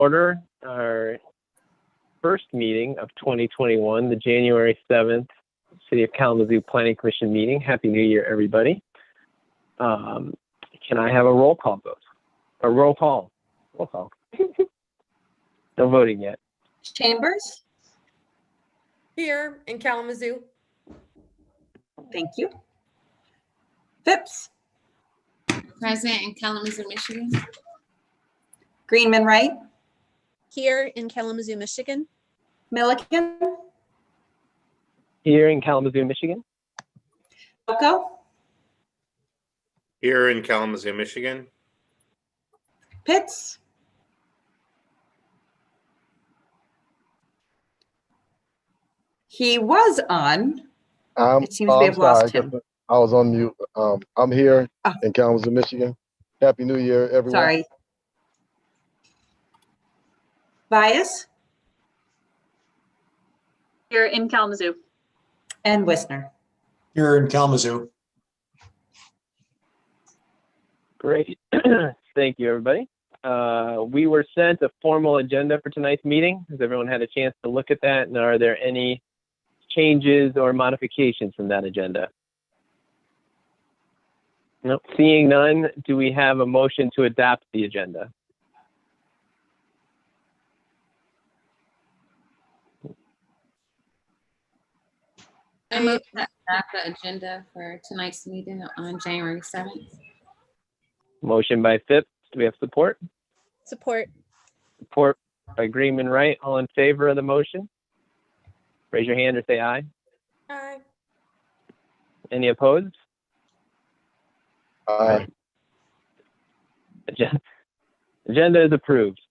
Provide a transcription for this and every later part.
order our first meeting of 2021, the January 7th City of Kalamazoo Planning Commission meeting. Happy New Year, everybody. Can I have a roll call vote? A roll call. Roll call. No voting yet. Chambers? Here in Kalamazoo. Thank you. Phipps? Present in Kalamazoo, Michigan. Greenman Wright? Here in Kalamazoo, Michigan. Milliken? Here in Kalamazoo, Michigan. Boko? Here in Kalamazoo, Michigan. Pitts? He was on. It seems we have lost him. I was on mute. I'm here Oh. in Kalamazoo, Michigan. Happy New Year, everyone. Sorry. Bias? Here in Kalamazoo. And Wisner. Here in Kalamazoo. Great. Thank you, everybody. We were sent a formal agenda for tonight's meeting. Has everyone had a chance to look at that? And are there any changes or modifications from that agenda? Nope. Seeing none, do we have a motion to adopt the agenda? I move to adopt the agenda for tonight's meeting on January 7th. Motion by Phipps. Do we have support? Support. Support by Greenman Wright. All in favor of the motion? Raise your hand or say aye. Aye. Any opposed? Aye. Agenda is approved.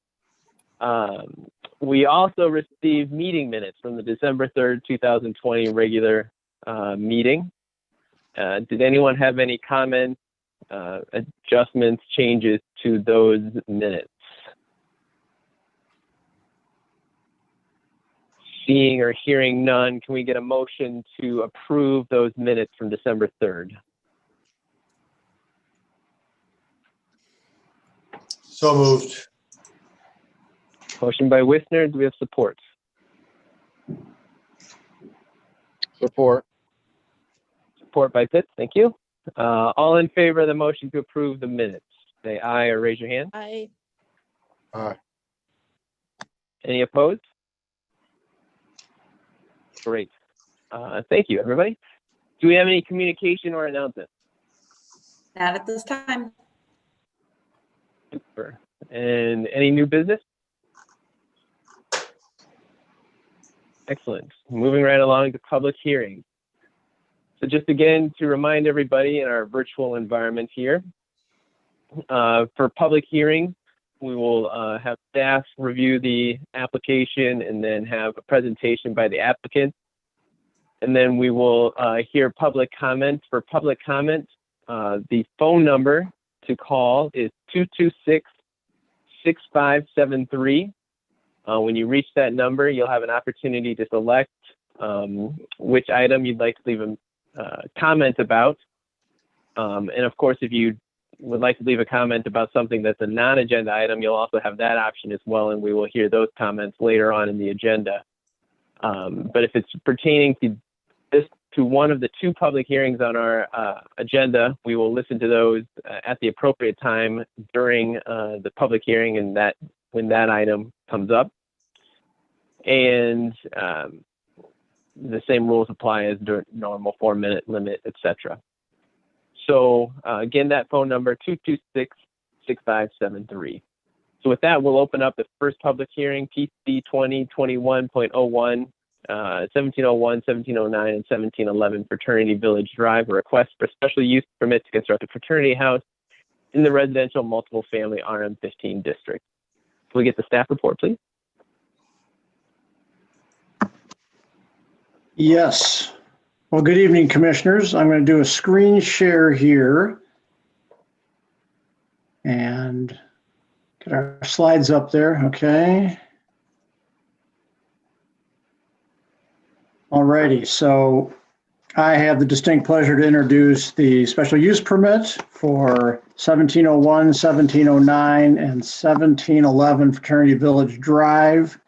We also received meeting minutes from the December 3rd, 2020 regular meeting. Did anyone have any comments, adjustments, changes to those minutes? Seeing or hearing none, can we get a motion to approve those minutes from December 3rd? So moved. Motion by Wisner. Do we have support? Support. Support by Pitts. Thank you. All in favor of the motion to approve the minutes, say aye or raise your hand. Aye. Aye. Any opposed? Great. Thank you, everybody. Do we have any communication or announcements? Not at this time. Super. And any new business? Excellent. Moving right along to public hearings. So just again, to remind everybody in our virtual environment here, for public hearing, we will have staff review the application and then have a presentation by the applicant. And then we will hear public comments. For public comment, the phone number to call is 226-6573. When you reach that number, you'll have an opportunity to select which item you'd like to leave a comment about. And of course, if you would like to leave a comment about something that's a non-agenda item, you'll also have that option as well, and we will hear those comments later on in the agenda. But if it's pertaining to one of the two public hearings on our agenda, we will listen to those at the appropriate time during the public hearing and when that item comes up. And the same rules apply as during normal 4-minute limit, etc. So again, that phone number, 226-6573. So with that, we'll open up the first public hearing, PC 2021.01, 1701, 1709, and 1711 Fraternity Village Drive, a request for special use permit to construct a fraternity house in the residential multiple family RM15 district. Can we get the staff report, please? Yes. Well, good evening, commissioners. I'm going to do a screen share here and get our slides up there. Okay. Alrighty. So I have the distinct pleasure to introduce the special use permit for 1701, 1709, and 1711 Fraternity Village Drive.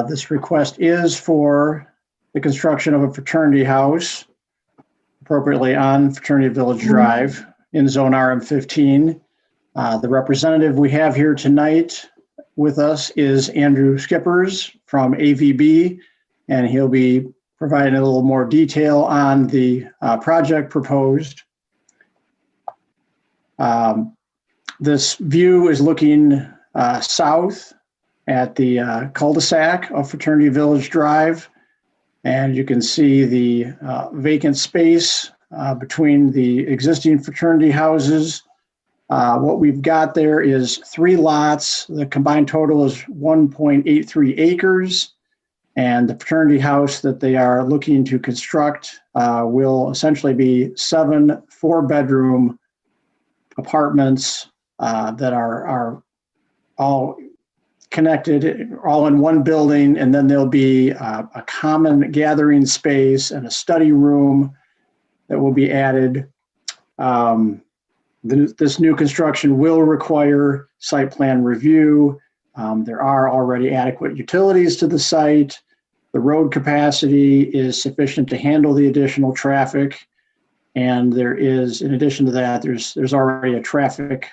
This request is for the construction of a fraternity house appropriately on Fraternity Village Drive in Zone RM15. The representative we have here tonight with us is Andrew Skippers from AVB, and he'll be providing a little more detail on the project proposed. This view is looking south at the cul-de-sac of Fraternity Village Drive, and you can see the vacant space between the existing fraternity houses. What we've got there is 3 lots. The combined total is 1.83 acres. And the fraternity house that they are looking to construct will essentially be 7 4-bedroom apartments that are all connected, all in one building. And then there'll be a common gathering space and a study room that will be added. This new construction will require site plan review. There are already adequate utilities to the site. The road capacity is sufficient to handle the additional traffic. And there is, in addition to that, there's already a traffic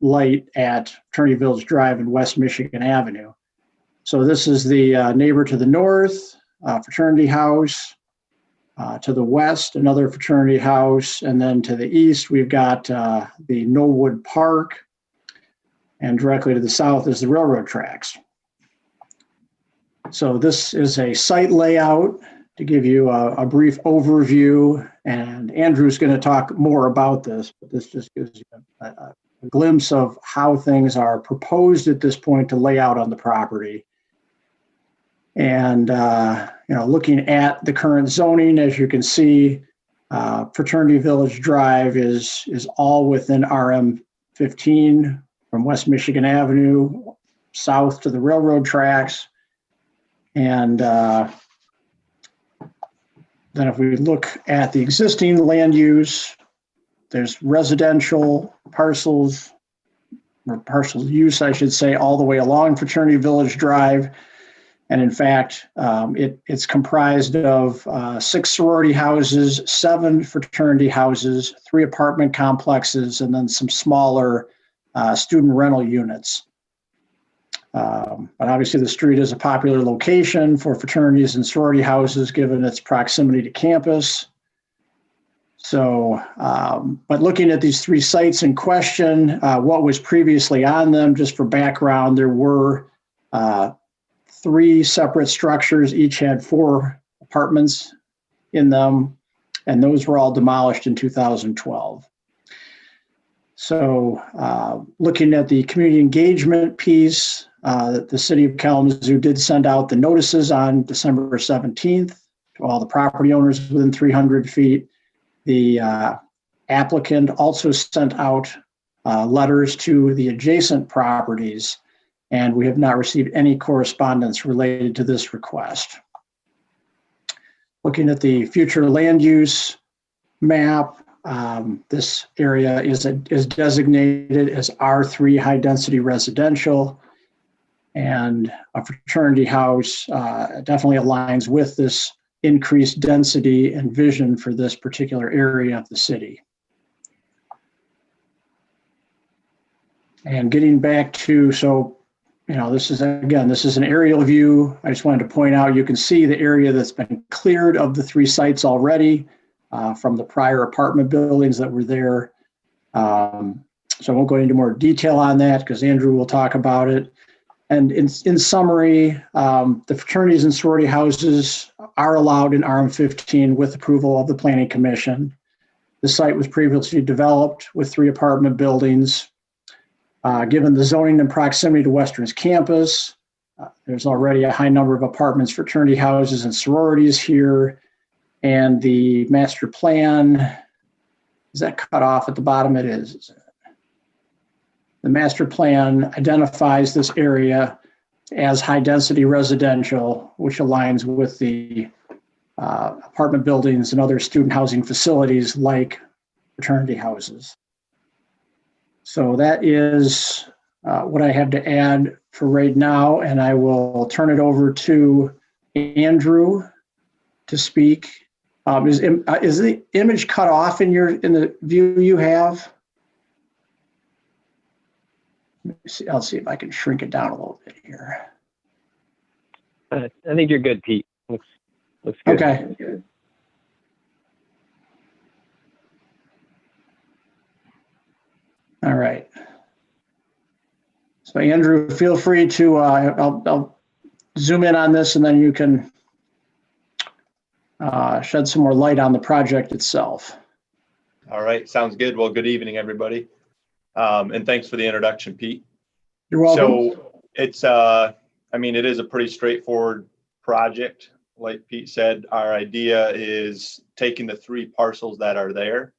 light at Fraternity Village Drive and West Michigan Avenue. So this is the neighbor to the north, fraternity house. To the west, another fraternity house. And then to the east, we've got the Knollwood Park. And directly to the south is the railroad tracks. So this is a site layout to give you a brief overview. And Andrew's going to talk more about this, but this just gives you a glimpse of how things are proposed at this point to lay out on the property. And, looking at the current zoning, as you can see, Fraternity Village Drive is all within RM15 from West Michigan Avenue south to the railroad tracks. And then if we look at the existing land use, there's residential parcels, or parcel use, I should say, all the way along Fraternity Village Drive. And in fact, it's comprised of 6 sorority houses, 7 fraternity houses, 3 apartment complexes, and then some smaller student rental units. But obviously the street is a popular location for fraternities and sorority houses given its proximity to campus. So, but looking at these 3 sites in question, what was previously on them, just for background, there were 3 separate structures, each had 4 apartments in them, and those were all demolished in 2012. So looking at the community engagement piece, the city of Kalamazoo did send out the notices on December 17th to all the property owners within 300 feet. The applicant also sent out letters to the adjacent properties, and we have not received any correspondence related to this request. Looking at the future land use map, this area is designated as R3 high density residential, and a fraternity house definitely aligns with this increased density and vision for this particular area of the city. And getting back to, this is an aerial view. I just wanted to point out, you can see the area that's been cleared of the 3 sites already from the prior apartment buildings that were there. So I won't go into more detail on that because Andrew will talk about it. And in summary, the fraternities and sorority houses are allowed in RM15 with approval of the Planning Commission. The site was previously developed with 3 apartment buildings. Given the zoning and proximity to Western's campus, there's already a high number of apartments, fraternity houses, and sororities here. And the master plan, is that cut off at the bottom? It is. The master plan identifies this area as high density residential, which aligns with the apartment buildings and other student housing facilities like fraternity houses. So that is what I have to add for right now, and I will turn it over to Andrew to speak. Is the image cut off in the view you have? I'll see if I can shrink it down a little bit here. I think you're good, Pete. Looks good. Okay. All right. So Andrew, feel free to, I'll zoom in on this and then you can shed some more light on the project itself. All right, sounds good. Well, good evening, everybody. And thanks for the introduction, Pete. You're welcome. So it's, I mean, it is a pretty straightforward project. Like Pete said, our idea is taking the 3 parcels that are there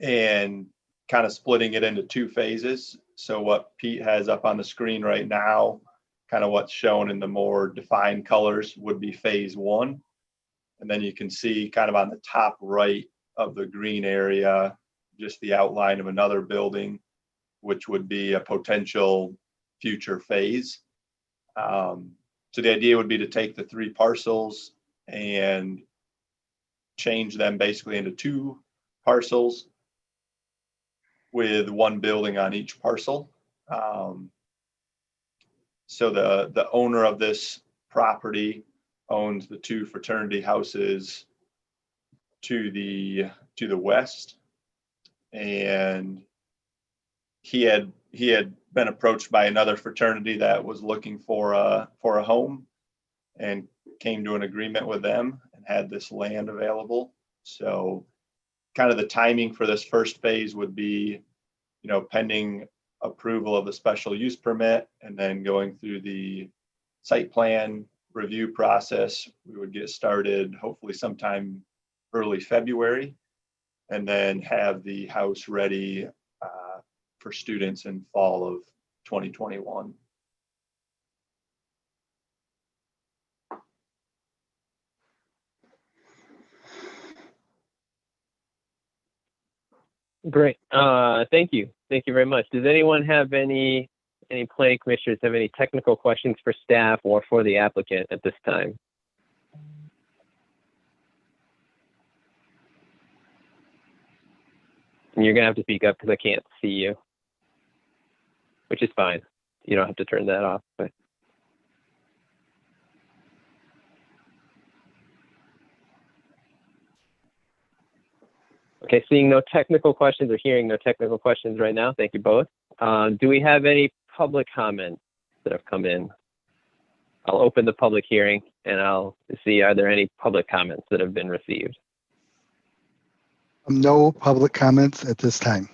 and kind of splitting it into 2 phases. So what Pete has up on the screen right now, kind of what's shown in the more defined colors would be phase 1. And then you can see kind of on the top right of the green area, just the outline of another building, which would be a potential future phase. So the idea would be to take the 3 parcels and change them basically into 2 parcels with 1 building on each parcel. So the owner of this property owns the 2 fraternity houses to the west, and he had been approached by another fraternity that was looking for a home, and came to an agreement with them and had this land available. So kind of the timing for this first phase would be, pending approval of the special use permit and then going through the site plan review process. We would get started hopefully sometime early February, and then have the house ready for students in fall of 2021. Great. Thank you. Thank you very much. Does anyone have any planning commissioners have any technical questions for staff or for the applicant at this time? And you're gonna have to speak up because I can't see you, which is fine. You don't have to turn that off, but. Okay, seeing no technical questions or hearing no technical questions right now, thank you both. Do we have any public comments that have come in? I'll open the public hearing and I'll see, are there any public comments that have been received? No public comments at this time.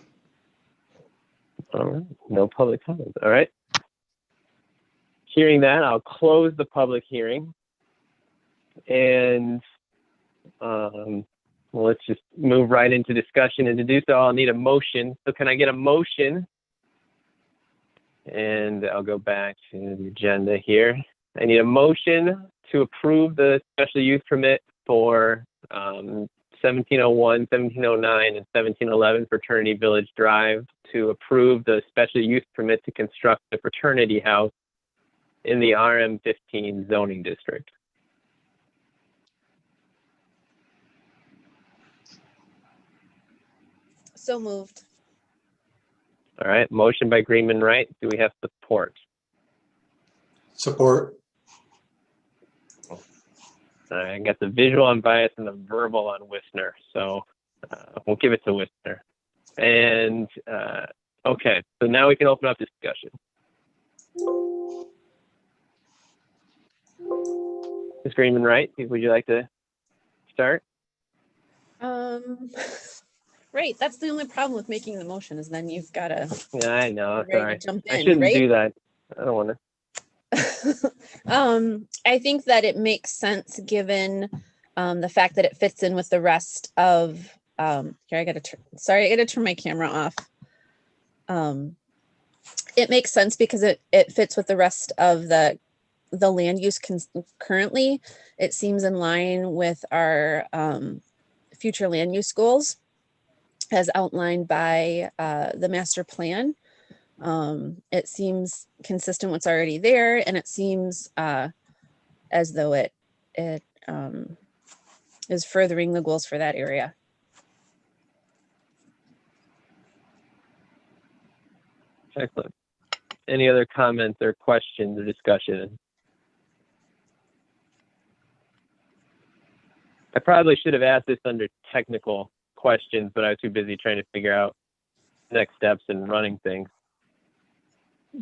All right, no public comments, all right. Hearing that, I'll close the public hearing and well, let's just move right into discussion, and to do so, I'll need a motion. So can I get a motion? And I'll go back to the agenda here. I need a motion to approve the special use permit for 1701, 1709, and 1711 Fraternity Village Drive, to approve the special use permit to construct the fraternity house in the RM15 zoning district. So moved. All right, motion by Greenman Wright. Do we have support? Support. All right, I got the visual on Bias and the verbal on Wissner, so we'll give it to Wissner. And okay, so now we can open up discussion. Ms. Greenman Wright, would you like to start? Right, that's the only problem with making the motion, is then you've got to Yeah, I know. Sorry, jump I in, shouldn't right? do that. I don't want to. I think that it makes sense given the fact that it fits in with the rest of here. I gotta turn my camera off. It makes sense because it fits with the rest of the land use currently. It seems in line with our future land use goals. as outlined by the master plan. It seems consistent with what's already there, and it seems as though it is furthering the goals for that area. Excellent. Any other comments or questions or discussion? I probably should have asked this under technical questions, but I was too busy trying to figure out next steps and running things.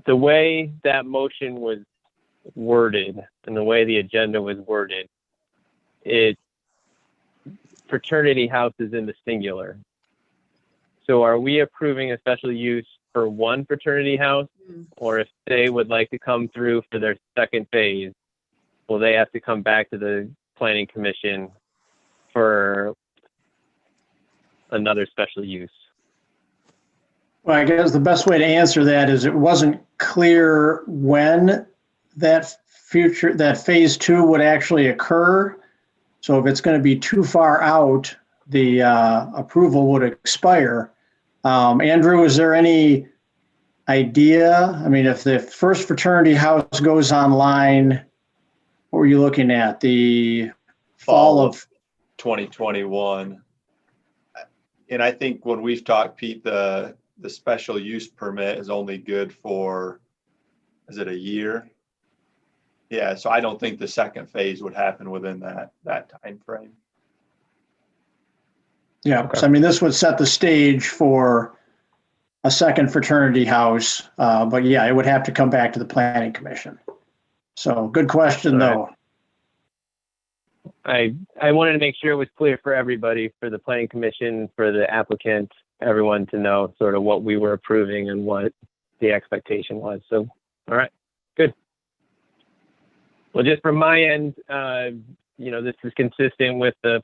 The way that motion was worded and the way the agenda was worded, fraternity house is in the singular. So are we approving a special use for one fraternity house? Or if they would like to come through for their second phase, will they have to come back to the planning commission for another special use? Well, I guess the best way to answer that is it wasn't clear when that phase 2 would actually occur. So if it's going to be too far out, the approval would expire. Andrew, is there any idea? I mean, if the first fraternity house goes online, what were you looking at? The fall of 2021. And I think when we've talked, Pete, the special use permit is only good for, is it a year? Yeah, so I don't think the second phase would happen within that time frame. Yeah, because I mean, this would set the stage for a second fraternity house, but yeah, it would have to come back to the planning commission. So good question, though. I wanted to make sure it was clear for everybody, for the planning commission, for the applicant, everyone to know sort of what we were approving and what the expectation was. So, all right, good. Well, just from my end, this is consistent with the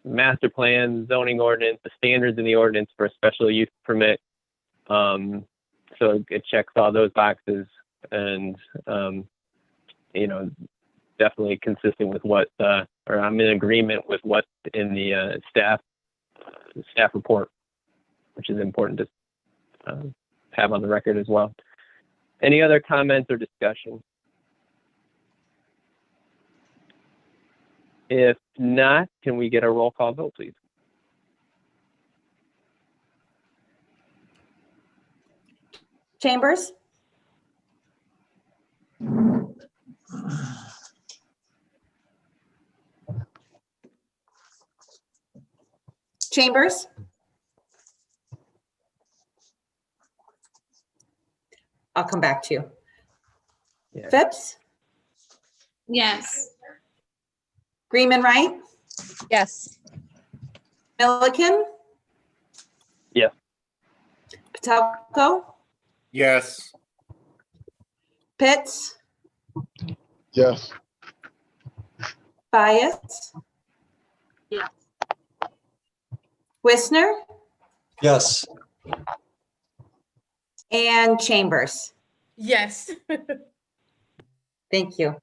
master plan, zoning ordinance, the standards in the ordinance for a special use permit. So it checks all those boxes, and definitely consistent with what, or I'm in agreement with what's in the staff report, which is important to have on the record as well. Any other comments or discussion? If not, can we get a roll call vote, please? Chambers? Chambers? I'll come back to you. Yeah. Phipps? Yes. Greenman Wright? Yes. Milliken? Yes. Patelko? Yes. Pitts? Yes. Bias? Yes. Wissner? Yes. And Chambers. Yes. Thank you.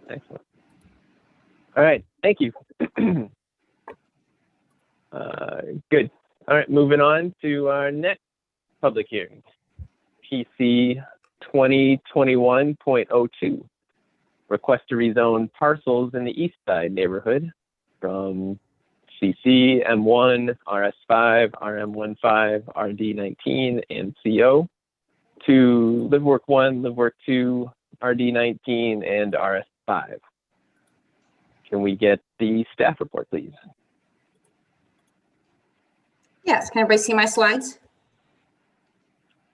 Excellent. All right, thank you. Good. All right, moving on to our next public hearing, PC 2021.02, request to rezone parcels in the East Side neighborhood from CC, M1, RS5, RM15, RD19, and CO to LiveWork 1, LiveWork 2, RD19, and RS5. Can we get the staff report, please? Yes, can everybody see my slides?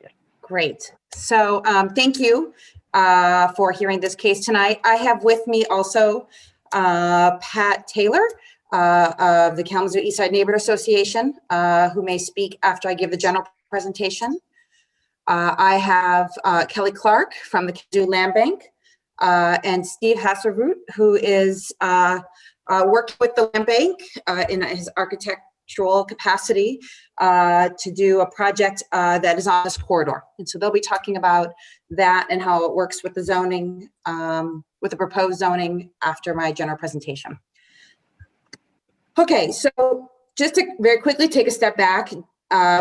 Yes. Great. So thank you for hearing this case tonight. I have with me also Pat Taylor of the Kalamazoo Eastside Neighborhood Association, who may speak after I give the general presentation. I have Kelly Clark from the Kalamazoo Land Bank, and Steve Hasselroot, who is working with the Land Bank in his architectural capacity to do a project that is on this corridor. And so they'll be talking about that and how it works with the zoning, with the proposed zoning after my general presentation. Okay, so just to very quickly take a step back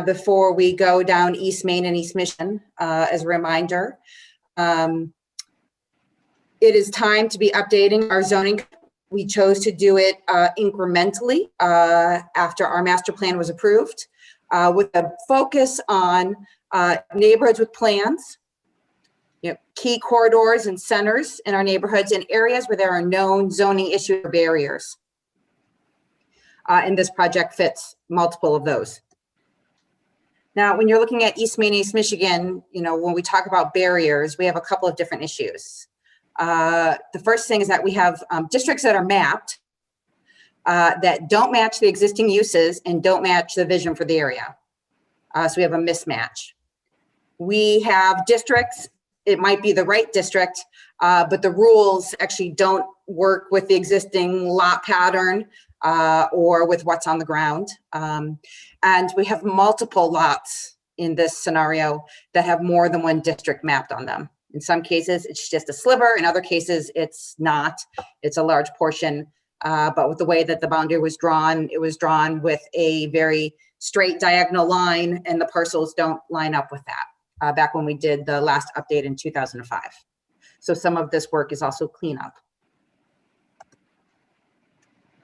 before we go down East Main and East Mission, as a reminder, it is time to be updating our zoning. We chose to do it incrementally after our master plan was approved, with a focus on neighborhoods with plans, key corridors and centers in our neighborhoods, and areas where there are known zoning issue or barriers. And this project fits multiple of those. Now, when you're looking at East Main, East Michigan, when we talk about barriers, we have a couple of different issues. The first thing is that we have districts that are mapped that don't match the existing uses and don't match the vision for the area. So we have a mismatch. We have districts, it might be the right district, but the rules actually don't work with the existing lot pattern or with what's on the ground. And we have multiple lots in this scenario that have more than one district mapped on them. In some cases, it's just a sliver. In other cases, it's not. It's a large portion. But with the way that the boundary was drawn, it was drawn with a very straight diagonal line, and the parcels don't line up with that, back when we did the last update in 2005. So some of this work is also cleanup.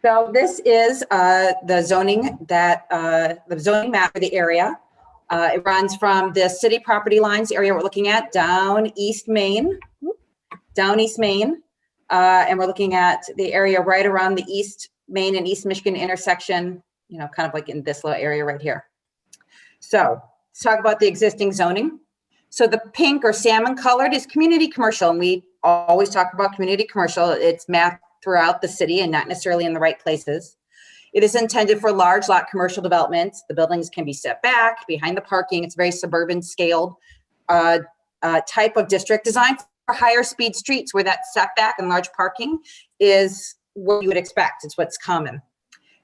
So this is the zoning the zoning map for the area. It runs from the city property lines area we're looking at down East Main, and we're looking at the area right around the East Main and East Michigan intersection, kind of like in this little area right here. So let's talk about the existing zoning. So the pink or salmon colored is community commercial, and we always talk about community commercial. It's mapped throughout the city and not necessarily in the right places. It is intended for large lot commercial developments. The buildings can be set back behind the parking. It's very suburban scaled type of district designed for higher speed streets where that setback and large parking is what you would expect. It's what's common.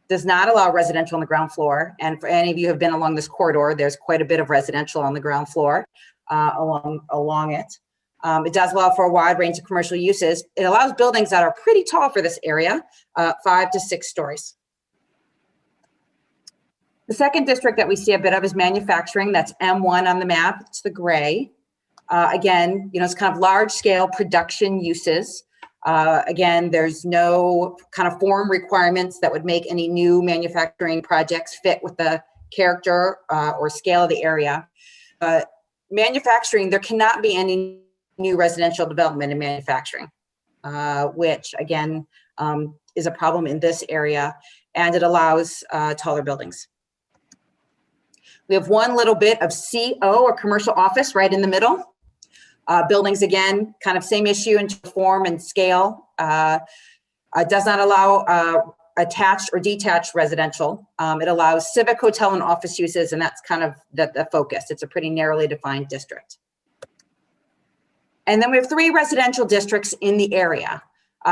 Does not allow residential on the ground floor. And for any of you who have been along this corridor, there's quite a bit of residential on the ground floor along it. It does allow for a wide range of commercial uses. It allows buildings that are pretty tall for this area, 5 to 6 stories. The second district that we see a bit of is manufacturing. That's M1 on the map. It's the gray. Again, it's kind of large scale production uses. Again, there's no kind of form requirements that would make any new manufacturing projects fit with the character or scale of the area. Manufacturing, there cannot be any new residential development in manufacturing, which again is a problem in this area, and it allows taller buildings. We have one little bit of CO or commercial office right in the middle. Buildings, again, kind of same issue in form and scale. Does not allow attached or detached residential. It allows civic, hotel, and office uses, and that's kind of the focus. It's a pretty narrowly defined district. And then we have 3 residential districts in the area.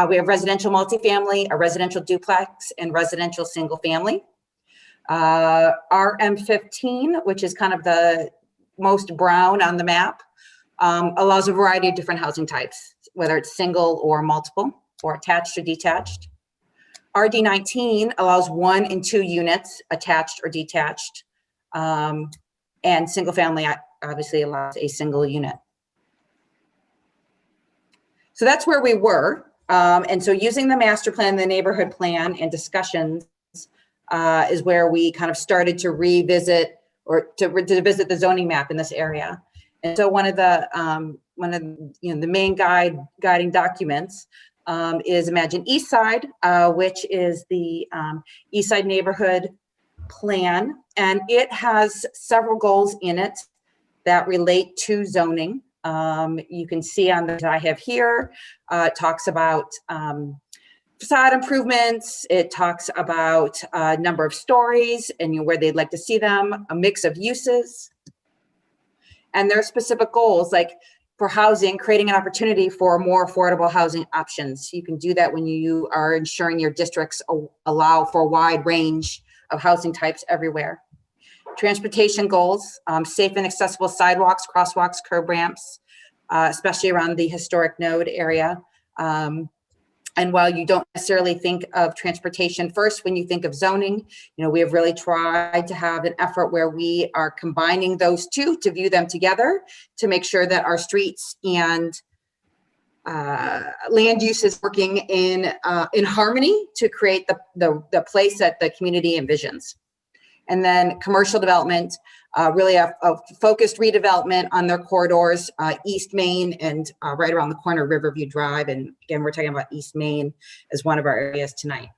We have residential multifamily, a residential duplex, and residential single family. RM15, which is kind of the most brown on the map, allows a variety of different housing types, whether it's single or multiple, or attached or detached. RD19 allows 1 and 2 units, attached or detached. And single family obviously allows a single unit. So that's where we were. And so using the master plan, the neighborhood plan, and discussions is where we kind of started to revisit or to visit the zoning map in this area. And so one of the the main guiding documents is Imagine East Side, which is the East Side neighborhood plan, and it has several goals in it that relate to zoning. You can see on that I have here, it talks about facade improvements. It talks about number of stories and where they'd like to see them, a mix of uses. And there are specific goals, like for housing, creating an opportunity for more affordable housing options. You can do that when you are ensuring your districts allow for a wide range of housing types everywhere. Transportation goals, safe and accessible sidewalks, crosswalks, curb ramps, especially around the historic node area. And while you don't necessarily think of transportation first when you think of zoning, we have really tried to have an effort where we are combining those two to view them together to make sure that our streets and land use is working in harmony to create the place that the community envisions. And then commercial development, really a focused redevelopment on their corridors, East Main and right around the corner of Riverview Drive. And again, we're talking about East Main as one of our areas tonight.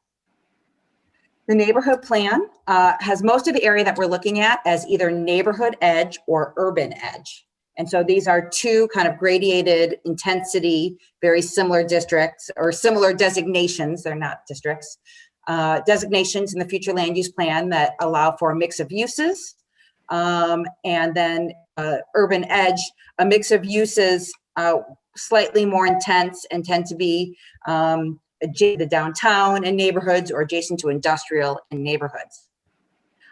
The neighborhood plan has most of the area that we're looking at as either neighborhood edge or urban edge. And so these are two kind of gradiated intensity, very similar districts or similar designations. They're not districts. Designations in the future land use plan that allow for a mix of uses. And then urban edge, a mix of uses slightly more intense and tend to be the downtown and neighborhoods or adjacent to industrial and neighborhoods.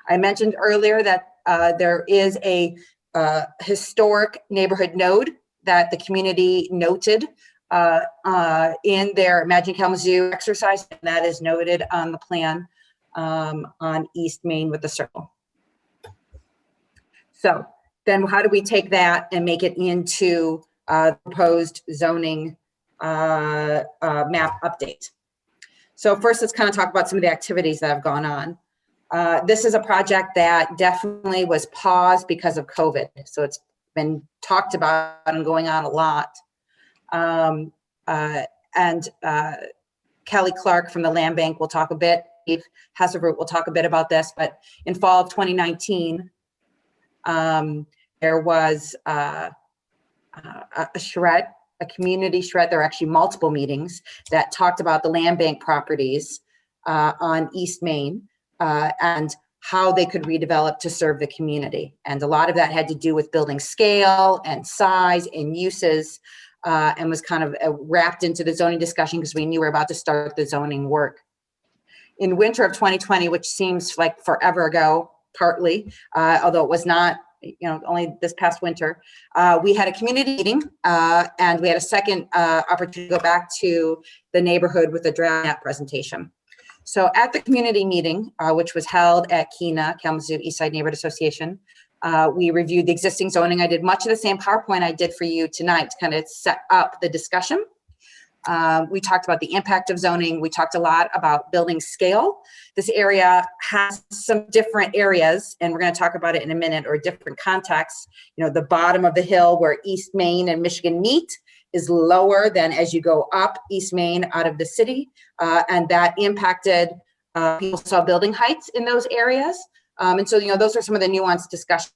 I mentioned earlier that there is a historic neighborhood node that the community noted in their Imagine Kalamazoo exercise, and that is noted on the plan on East Main with the circle. So then how do we take that and make it into proposed zoning map update? So first, let's kind of talk about some of the activities that have gone on. This is a project that definitely was paused because of COVID. So it's been talked about and going on a lot. Kelly Clark from the Land Bank will talk a bit. Steve Hesselroot will talk a bit about this, but in fall of 2019, there was a shred, a community shred. There were actually multiple meetings that talked about the land bank properties on East Main and how they could redevelop to serve the community. And a lot of that had to do with building scale and size and uses, and was kind of wrapped into the zoning discussion because we knew we were about to start the zoning work. In winter of 2020, which seems like forever ago, partly, although it was not, only this past winter, we had a community meeting and we had a second opportunity to go back to the neighborhood with a draft map presentation. So at the community meeting, which was held at KENA, Kalamazoo Eastside Neighborhood Association, we reviewed the existing zoning. I did much of the same PowerPoint I did for you tonight to kind of set up the discussion. We talked about the impact of zoning. We talked a lot about building scale. This area has some different areas, and we're going to talk about it in a minute, or different contexts. The bottom of the hill where East Main and Michigan meet is lower than as you go up East Main out of the city, and that impacted people saw building heights in those areas. And so, those are some of the nuanced discussions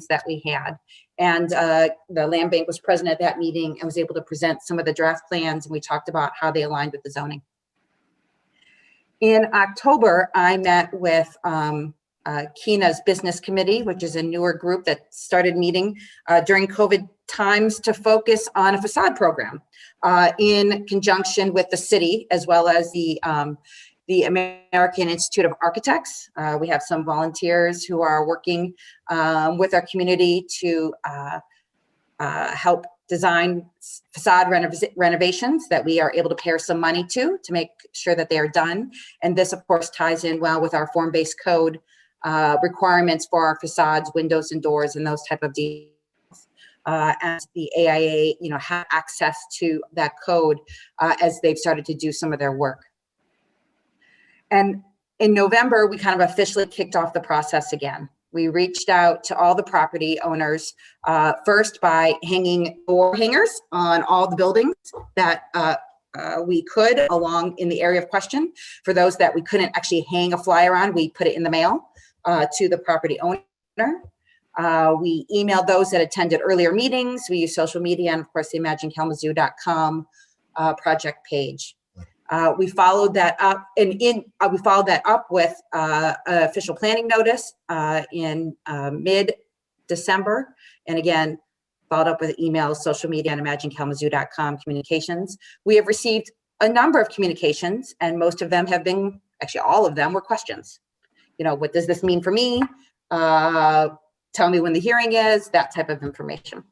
that we had. And the land bank was present at that meeting and was able to present some of the draft plans, and we talked about how they aligned with the zoning. In October, I met with KENA's business committee, which is a newer group that started meeting during COVID times to focus on a facade program in conjunction with the city, as well as the American Institute of Architects. We have some volunteers who are working with our community to help design facade renovations that we are able to pair some money to make sure that they are done. And this, of course, ties in well with our form-based code requirements for our facades, windows and doors, and those type of details. And the AIA, have access to that code as they've started to do some of their work. And in November, we kind of officially kicked off the process again. We reached out to all the property owners, first by hanging door hangers on all the buildings that we could along in the area of question. For those that we couldn't actually hang a flyer on, we put it in the mail to the property owner. We emailed those that attended earlier meetings. We used social media and, of course, the ImagineKalamazoo.com project page. We followed that up, we followed that up with an official planning notice in mid-December, and again followed up with emails, social media, and ImagineKalamazoo.com communications. We have received a number of communications, and most of them have been, actually all of them were questions. What does this mean for me? Tell me when the hearing is, that type of information.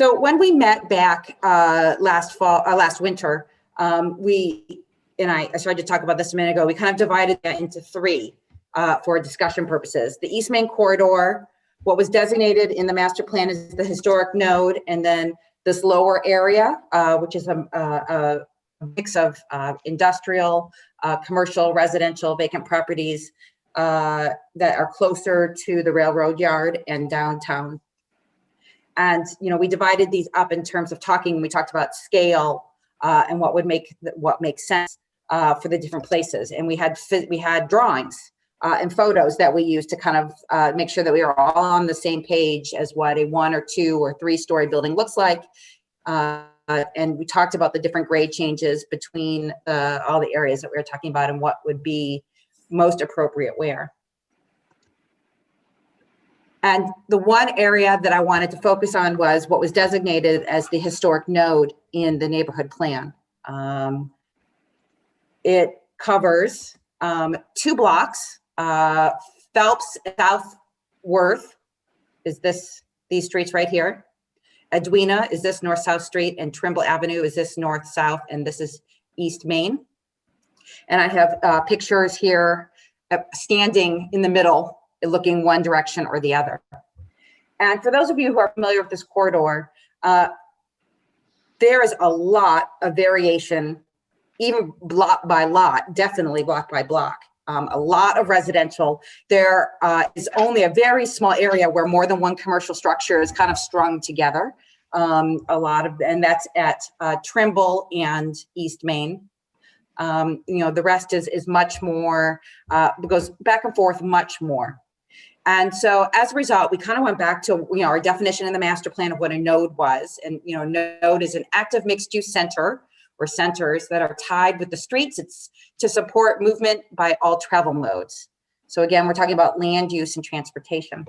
So when we met back last winter, I started to talk about this a minute ago, we kind of divided that into three for discussion purposes. The East Main Corridor, what was designated in the master plan is the historic node, and then this lower area, which is a mix of industrial, commercial, residential, vacant properties that are closer to the railroad yard and downtown. And, we divided these up in terms of we talked about scale and what makes sense for the different places. And we had drawings and photos that we used to kind of make sure that we were all on the same page as what a 1 or 2 or 3-story building looks like. And we talked about the different grade changes between all the areas that we were talking about and what would be most appropriate where. And the one area that I wanted to focus on was what was designated as the historic node in the neighborhood plan. It covers 2 blocks. Phelps Southworth is these streets right here. Edwina is this North-South Street, and Trimble Avenue is this North-South, and this is East Main. And I have pictures here standing in the middle, looking one direction or the other. And for those of you who are familiar with this corridor, there is a lot of variation, even block by lot, definitely block by block. A lot of residential. There is only a very small area where more than one commercial structure is kind of strung together. And that's at Trimble and East Main. The rest is much more, goes back and forth much more. And so as a result, we kind of went back to, our definition in the master plan of what a node was. And, node is an active mixed use center or centers that are tied with the streets. It's to support movement by all travel modes. So again, we're talking about land use and transportation.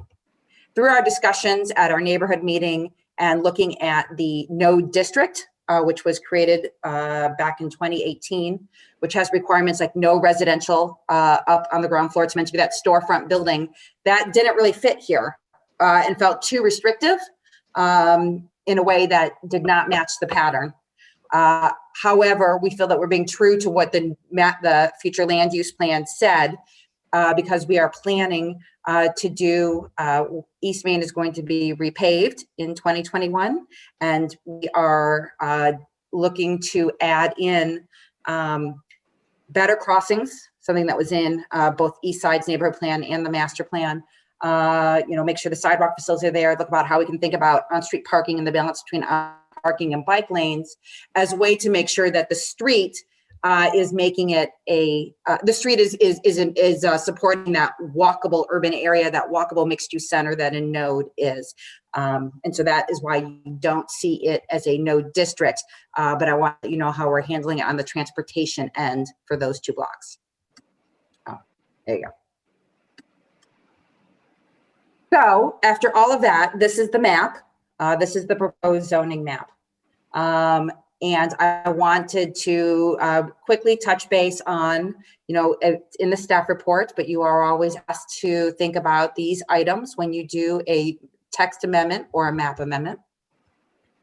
Through our discussions at our neighborhood meeting and looking at the node district, which was created back in 2018, which has requirements like no residential up on the ground floor. It's meant to be that storefront building. That didn't really fit here and felt too restrictive in a way that did not match the pattern. However, we feel that we're being true to what the future land use plan said, because we are planning to do, East Main is going to be repaved in 2021, and we are looking to add in better crossings, something that was in both East Side's neighborhood plan and the master plan. Make sure the sidewalk facilities are there, look about how we can think about on-street parking and the balance between parking and bike lanes as a way to make sure that the street is making it the street is supporting that walkable urban area, that walkable mixed use center that a node is. And so that is why you don't see it as a node district, but I want you know how we're handling it on the transportation end for those 2 blocks. Oh, there you go. So after all of that, this is the map. This is the proposed zoning map. And I wanted to quickly touch base on, in the staff report, but you are always asked to think about these items when you do a text amendment or a map amendment.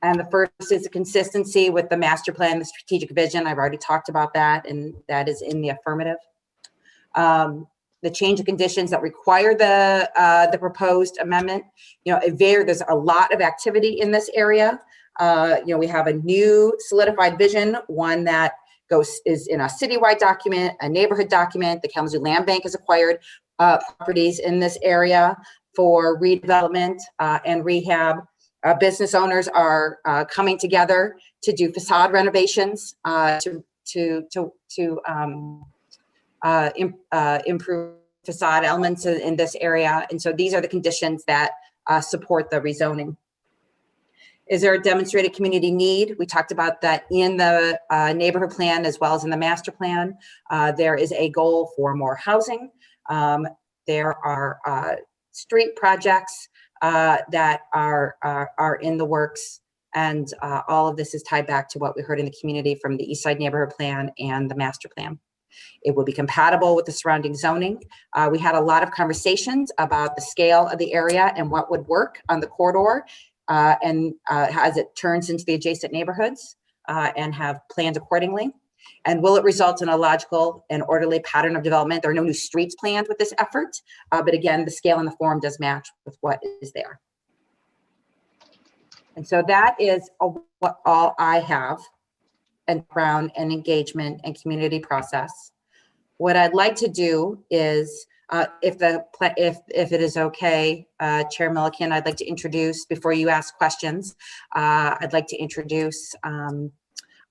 And the first is the consistency with the master plan, the strategic vision. I've already talked about that, and that is in the affirmative. The change of conditions that require the proposed amendment. There's a lot of activity in this area. We have a new solidified vision, one that is in a citywide document, a neighborhood document. The Kalamazoo Land Bank has acquired properties in this area for redevelopment and rehab. Business owners are coming together to do facade renovations to improve facade elements in this area. And so these are the conditions that support the rezoning. Is there a demonstrated community need? We talked about that in the neighborhood plan as well as in the master plan. There is a goal for more housing. There are street projects that are in the works. And all of this is tied back to what we heard in the community from the East Side neighborhood plan and the master plan. It will be compatible with the surrounding zoning. We had a lot of conversations about the scale of the area and what would work on the corridor. and as it turns into the adjacent neighborhoods and have planned accordingly? And will it result in a logical and orderly pattern of development? There are no new streets planned with this effort, but again, the scale and the form does match with what is there. And so that is what all I have, and background and engagement and community process. What I'd like to do is, if it is okay, Chair Milliken, I'd like to introduce, before you ask questions, I'd like to introduce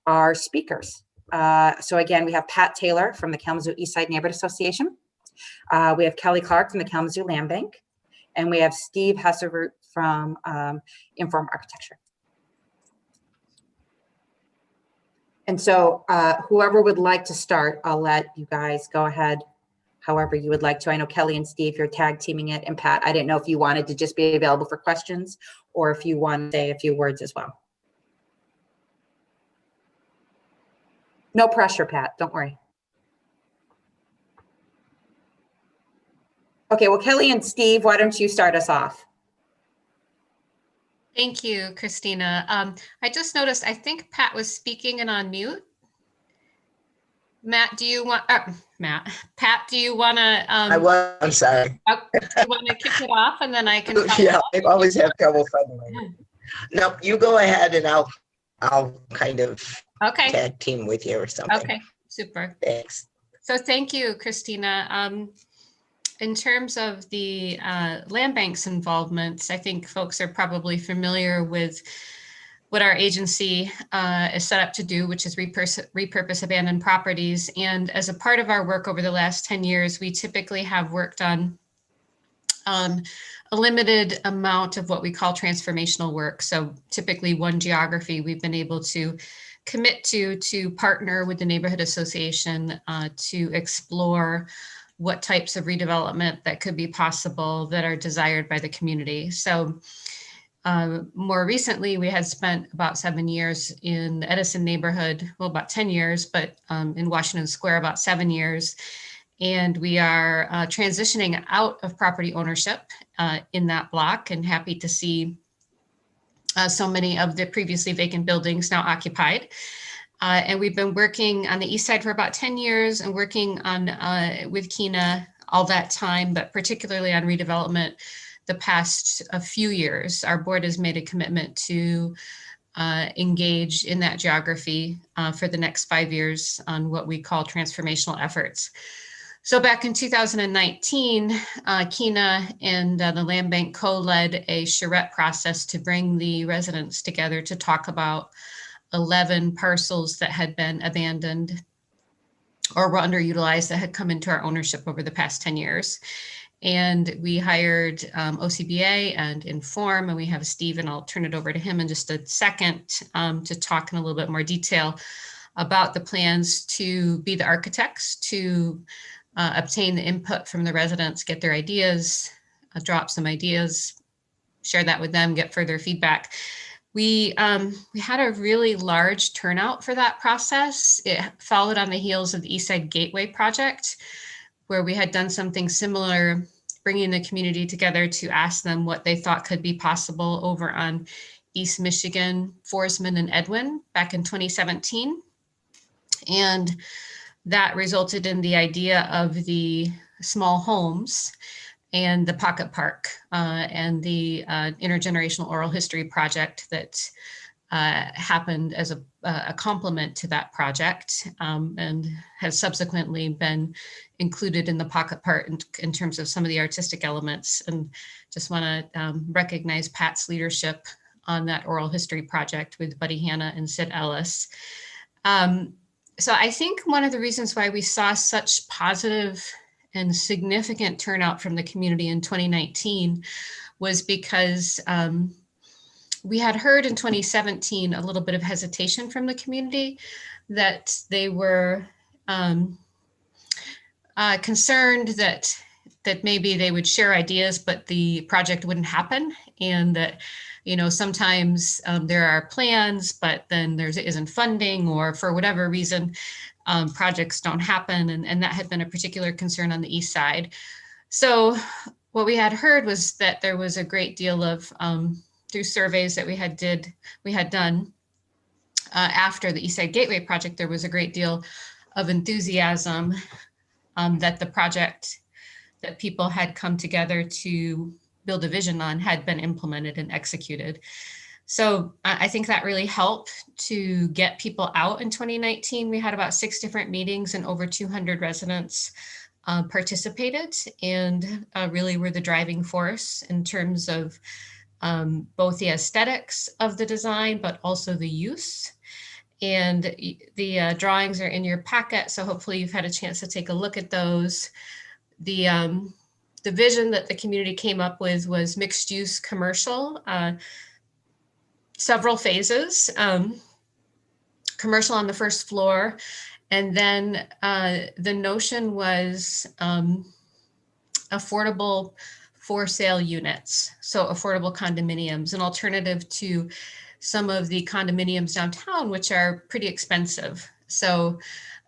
our speakers. So again, we have Pat Taylor from the Kalamazoo Eastside Neighborhood Association. We have Kelly Clark from the Kalamazoo Land Bank, and we have Steve Hesserroot from Inform Architecture. And so whoever would like to start, I'll let you guys go ahead however you would like to. I know Kelly and Steve, you're tag teaming it, and Pat, I didn't know if you wanted to just be available for questions or if you want to say a few words as well. No pressure, Pat, don't worry. Okay, well, Kelly and Steve, why don't you start us off? Thank you, Christina. I just noticed, I think Pat was speaking and on mute. Pat, do you want to, I'm sorry. do you want to kick it off and then I can follow Yeah, up? I always have trouble finding it. No, you go ahead and I'll kind of Okay, tag team with you or something. okay, super. Thanks. So thank you, Christina. In terms of the land bank's involvement, I think folks are probably familiar with what our agency is set up to do, which is repurpose abandoned properties. And as a part of our work over the last 10 years, we typically have worked on a limited amount of what we call transformational work. So typically one geography we've been able to commit to partner with the neighborhood association to explore what types of redevelopment that could be possible that are desired by the community. So more recently, we had spent about 7 years in the Edison neighborhood, well, about 10 years, but in Washington Square, about 7 years. And we are transitioning out of property ownership in that block, and happy to see so many of the previously vacant buildings now occupied. And we've been working on the east side for about 10 years and working on with Kina all that time, but particularly on redevelopment the past few years. Our board has made a commitment to engage in that geography for the next 5 years on what we call transformational efforts. So back in 2019, Kina and the Land Bank co-led a charrette process to bring the residents together to talk about 11 parcels that had been abandoned or were underutilized that had come into our ownership over the past 10 years. And we hired OCBA and Inform, and we have Steve, and I'll turn it over to him in just a second to talk in a little bit more detail about the plans to be the architects, to obtain the input from the residents, get their ideas, drop some ideas, share that with them, get further feedback. We had a really large turnout for that process. It followed on the heels of the Eastside Gateway project, where we had done something similar, bringing the community together to ask them what they thought could be possible over on East Michigan, Forsman and Edwin back in 2017. And that resulted in the idea of the small homes and the pocket park and the intergenerational oral history project that happened as a complement to that project and has subsequently been included in the pocket park in terms of some of the artistic elements. And just want to recognize Pat's leadership on that oral history project with Buddy Hanna and Sid Ellis. So I think one of the reasons why we saw such positive and significant turnout from the community in 2019 was because we had heard in 2017 a little bit of hesitation from the community that they were concerned that maybe they would share ideas, but the project wouldn't happen, and that sometimes there are plans, but then there isn't funding, or for whatever reason, projects don't happen. And that had been a particular concern on the east side. So what we had heard was that there was a great deal of through surveys that we had done after the Eastside Gateway project, there was a great deal of enthusiasm that the project that people had come together to build a vision on had been implemented and executed. So I think that really helped to get people out in 2019. We had about 6 different meetings and over 200 residents participated, and really were the driving force in terms of both the aesthetics of the design, but also the use. And the drawings are in your packet, so hopefully you've had a chance to take a look at those. The vision that the community came up with was mixed use commercial, several phases, commercial on the first floor. And then the notion was affordable for sale units. So affordable condominiums, an alternative to some of the condominiums downtown, which are pretty expensive. So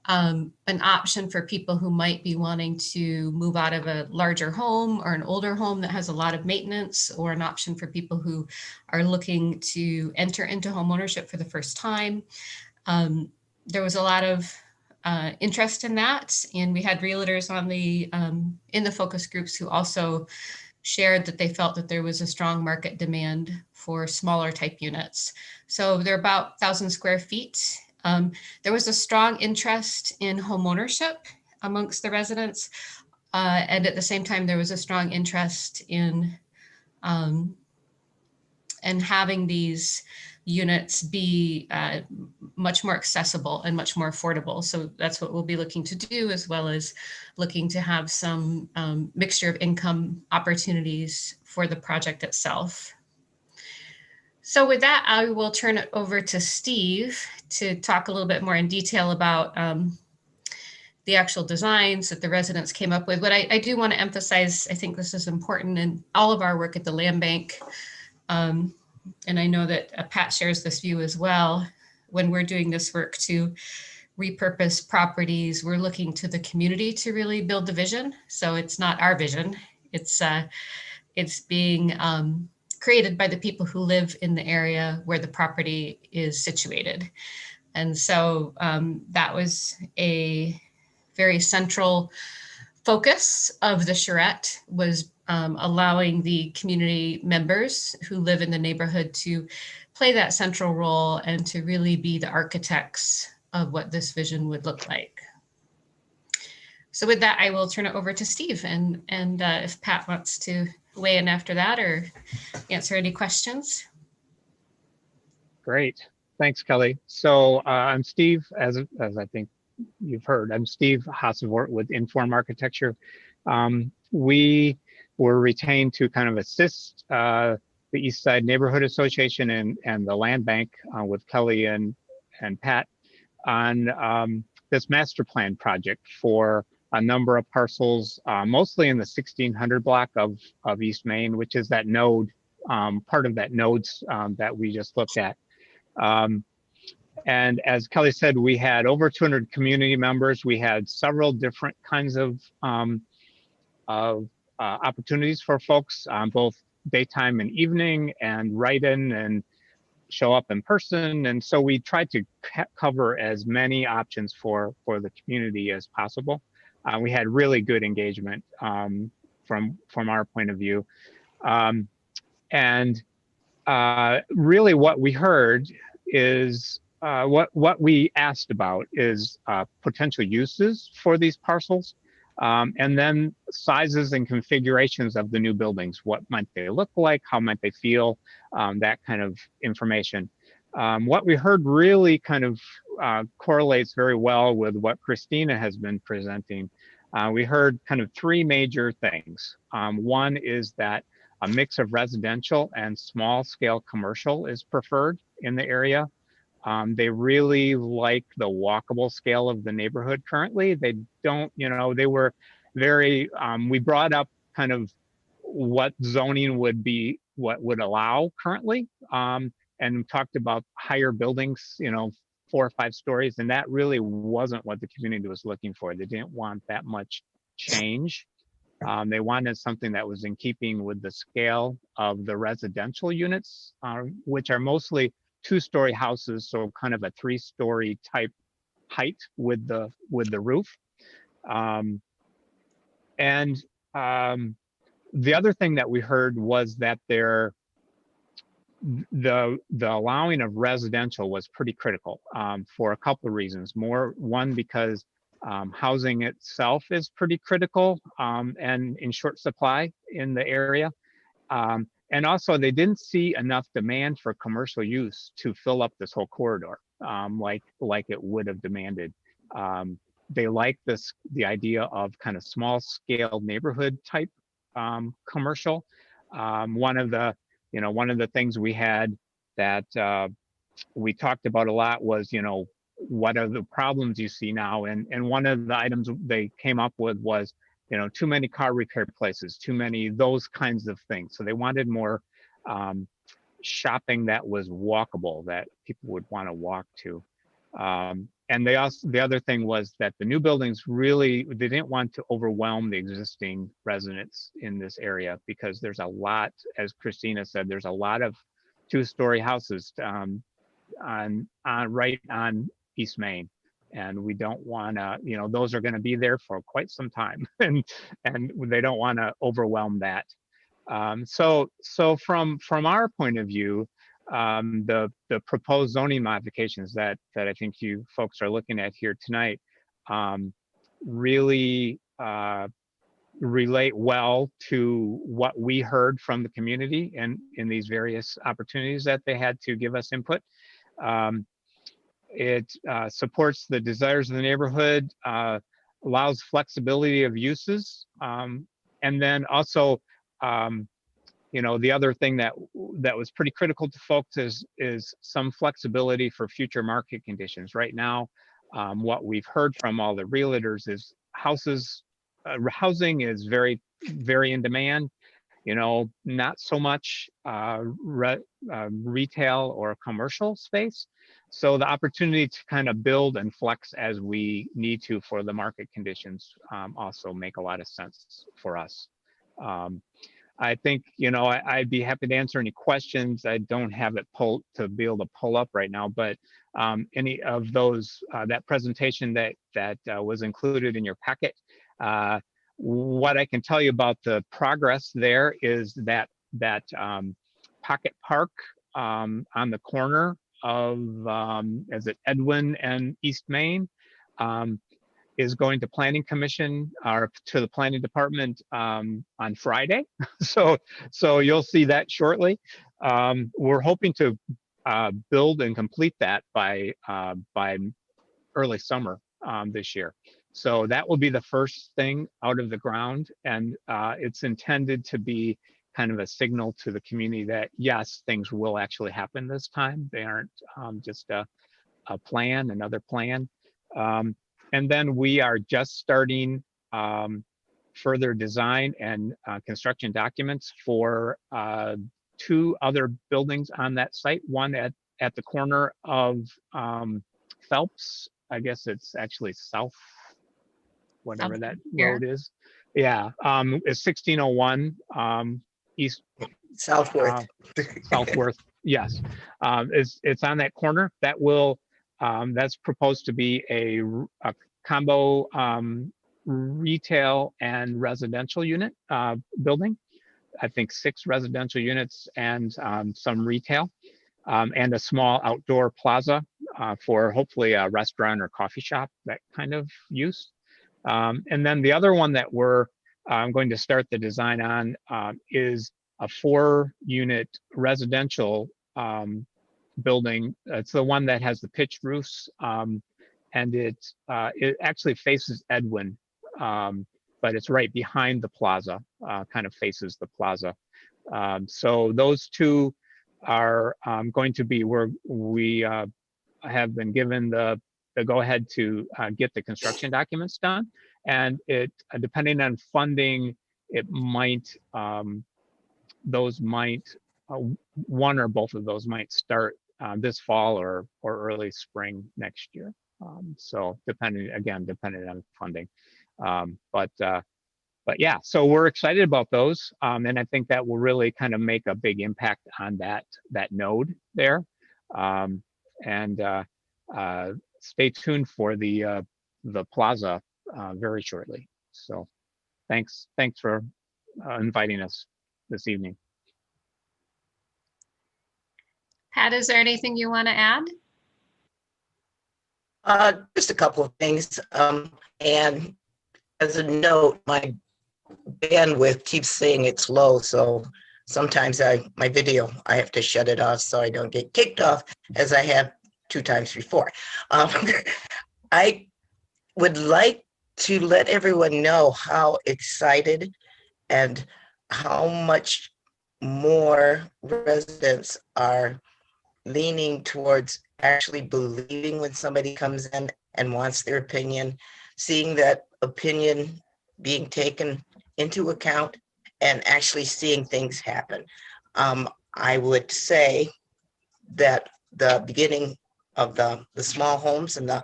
an option for people who might be wanting to move out of a larger home or an older home that has a lot of maintenance, or an option for people who are looking to enter into homeownership for the first time. There was a lot of interest in that, and we had realtors on the in the focus groups who also shared that they felt that there was a strong market demand for smaller type units. So they're about 1,000 square feet. There was a strong interest in homeownership amongst the residents. And at the same time, there was a strong interest in having these units be much more accessible and much more affordable. So that's what we'll be looking to do, as well as looking to have some mixture of income opportunities for the project itself. So with that, I will turn it over to Steve to talk a little bit more in detail about the actual designs that the residents came up with. But I do want to emphasize, I think this is important in all of our work at the Land Bank. And I know that Pat shares this view as well. When we're doing this work to repurpose properties, we're looking to the community to really build the vision. So it's not our vision. It's being created by the people who live in the area where the property is situated. And so that was a very central focus of the charrette, was allowing the community members who live in the neighborhood to play that central role and to really be the architects of what this vision would look like. So with that, I will turn it over to Steve, and if Pat wants to weigh in after that or answer any questions. Great, thanks, Kelly. So I'm Steve, as I think you've heard. I'm Steve Hassevort with Inform Architecture. We were retained to kind of assist the Eastside Neighborhood Association and the Land Bank with Kelly and Pat on this master plan project for a number of parcels, mostly in the 1600 block of East Main, which is that node, part of that nodes that we just looked at. And as Kelly said, we had over 200 community members. We had several different kinds of opportunities for folks, both daytime and evening, and write-in and show up in person. And so we tried to cover as many options for the community as possible. We had really good engagement from our point of view. And really what we heard is, what we asked about is potential uses for these parcels, and then sizes and configurations of the new buildings. What might they look like? How might they feel? That kind of information. What we heard really kind of correlates very well with what Christina has been presenting. We heard kind of 3 major things. One is that a mix of residential and small scale commercial is preferred in the area. They really like the walkable scale of the neighborhood currently. They don't, they were very, we brought up kind of what zoning would be, what would allow currently, and talked about higher buildings, 4 or 5 stories, and that really wasn't what the community was looking for. They didn't want that much change They wanted something that was in keeping with the scale of the residential units, which are mostly 2-story houses, so kind of a 3-story type height with the roof. And the other thing that we heard was that the allowing of residential was pretty critical for a couple of reasons. One, because housing itself is pretty critical and in short supply in the area. And also they didn't see enough demand for commercial use to fill up this whole corridor like it would have demanded. They like the idea of kind of small scale neighborhood type commercial. One of the things we had that we talked about a lot was, what are the problems you see now? And one of the items they came up with was, too many car repair places, too many, those kinds of things. So they wanted more shopping that was walkable, that people would want to walk to. And the other thing was that the new buildings they didn't want to overwhelm the existing residents in this area, because there's a lot, as Christina said, there's a lot of 2-story houses right on East Main. And we don't want to, those are going to be there for quite some time, and they don't want to overwhelm that. So from our point of view, the proposed zoning modifications that I think you folks are looking at here tonight really relate well to what we heard from the community and in these various opportunities that they had to give us input. It supports the desires of the neighborhood, allows flexibility of uses, and then also, the other thing that was pretty critical to folks is some flexibility for future market conditions. Right now, what we've heard from all the realtors is housing is very, very in demand. Not so much retail or commercial space. So the opportunity to kind of build and flex as we need to for the market conditions also make a lot of sense for us. I think, I'd be happy to answer any questions. I don't have it to be able to pull up right now, but any of those, that presentation that was included in your packet, what I can tell you about the progress there is that Pocket Park on the corner of, is it Edwin and East Main, is going to Planning Commission or to the Planning Department on Friday. So you'll see that shortly. We're hoping to build and complete that by early summer this year. So that will be the first thing out of the ground, and it's intended to be kind of a signal to the community that yes, things will actually happen this time. They aren't just another plan. And then we are just starting further design and construction documents for 2 other buildings on that site. One at the corner of Phelps. I guess it's actually south, whatever that road is. Yeah, it's 1601 East Southworth. Southworth. Yes, it's on that corner. That will that's proposed to be a combo retail and residential unit building. I think 6 residential units and some retail, and a small outdoor plaza for hopefully a restaurant or coffee shop, that kind of use. And then the other one that we're going to start the design on is a 4-unit residential building. It's the one that has the pitched roofs, and it actually faces Edwin, but it's right behind the plaza, kind of faces the plaza. So those 2 are going to be where we have been given the go-ahead to get the construction documents done, and it depending on funding, it might one or both of those might start this fall or early spring next year. So depending on funding, but but yeah, so we're excited about those. And I think that will really kind of make a big impact on that node there. And stay tuned for the plaza very shortly. So thanks for inviting us this evening. Pat, is there anything you want to add? Just a couple of things. And as a note, my bandwidth keeps saying it's low, so sometimes my video, I have to shut it off so I don't get kicked off, as I have 2 times before. I would like to let everyone know how excited and how much more residents are leaning towards actually believing when somebody comes in and wants their opinion, seeing that opinion being taken into account and actually seeing things happen. I would say that the beginning of the small homes and the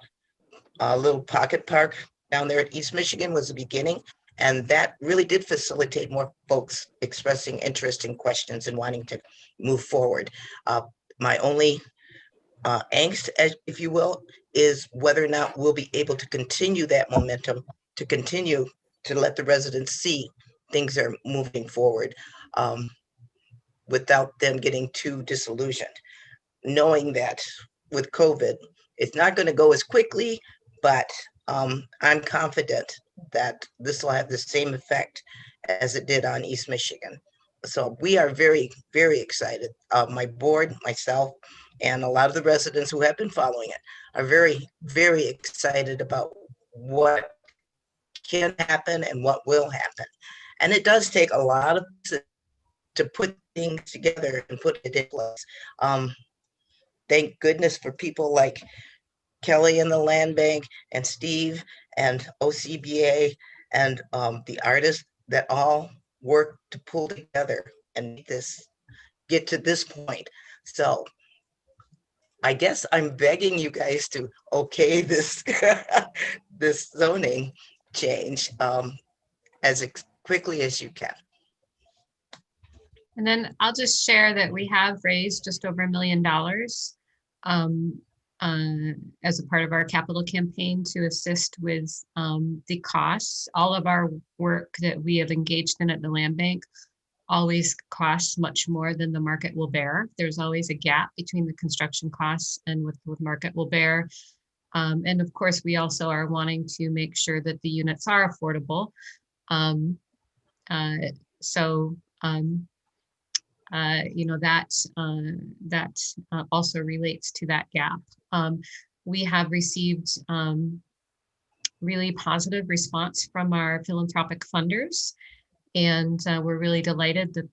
little pocket park down there at East Michigan was the beginning. And that really did facilitate more folks expressing interest in questions and wanting to move forward. My only angst, if you will, is whether or not we'll be able to continue that momentum, to continue to let the residents see things are moving forward without them getting too disillusioned. Knowing that with COVID, it's not going to go as quickly, but I'm confident that this will have the same effect as it did on East Michigan. So we are very, very excited. My board, myself, and a lot of the residents who have been following it are very, very excited about what can happen and what will happen. And it does take a lot of to put things together and put it in place. Thank goodness for people like Kelly and the Land Bank and Steve and OCBA and the artists that all work to pull together and get to this point. So I guess I'm begging you guys to okay this this zoning change as quickly as you can. And then I'll just share that we have raised just over $1 million as a part of our capital campaign to assist with the costs. All of our work that we have engaged in at the land bank always costs much more than the market will bear. There's always a gap between the construction costs and what market will bear. And of course, we also are wanting to make sure that the units are affordable. You know, that also relates to that gap. We have received really positive response from our philanthropic funders, and we're really delighted that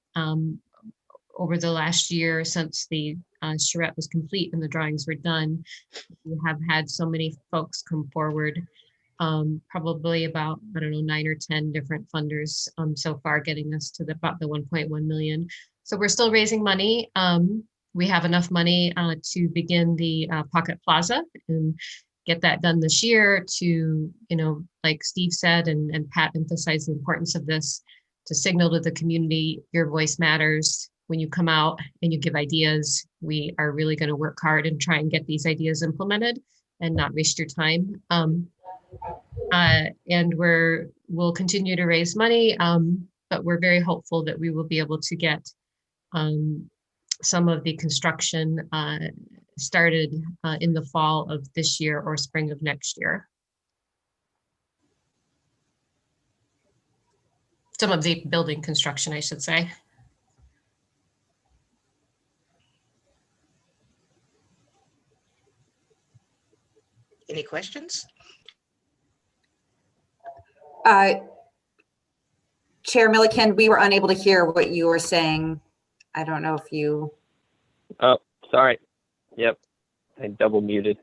over the last year since the charrette was complete and the drawings were done, we have had so many folks come forward. Probably about, I don't know, 9 or 10 different funders so far, getting us to about the 1.1 million. So we're still raising money. We have enough money to begin the Pocket Plaza and get that done this year to, you know, like Steve said, and Pat emphasized the importance of this, to signal to the community, your voice matters. When you come out and you give ideas, we are really going to work hard and try and get these ideas implemented and not waste your time. And we'll continue to raise money, but we're very hopeful that we will be able to get some of the construction started in the fall of this year or spring of next year. Some of the building construction, I should say. Any questions? Chair Milliken, we were unable to hear what you were saying. I don't know if you. Oh, sorry. Yep, I double muted.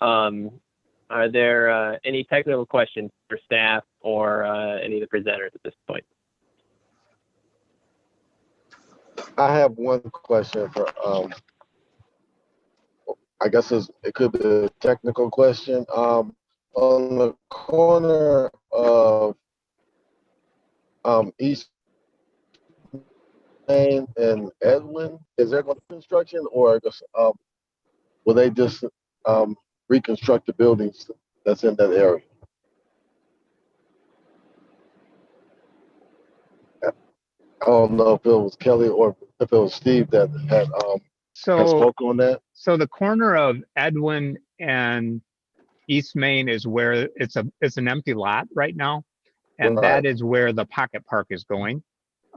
Are there any technical questions for staff or any of the presenters at this point? I have one question for, I guess it could be a technical question. On the corner of East Main and Edwin, is there going to be construction, or just, will they just reconstruct the buildings that's in that area? I don't know if it was Kelly or if it was Steve that had So, spoke on that. so the corner of Edwin and East Main is where it's an empty lot right now, and Right. that is where the pocket park is going,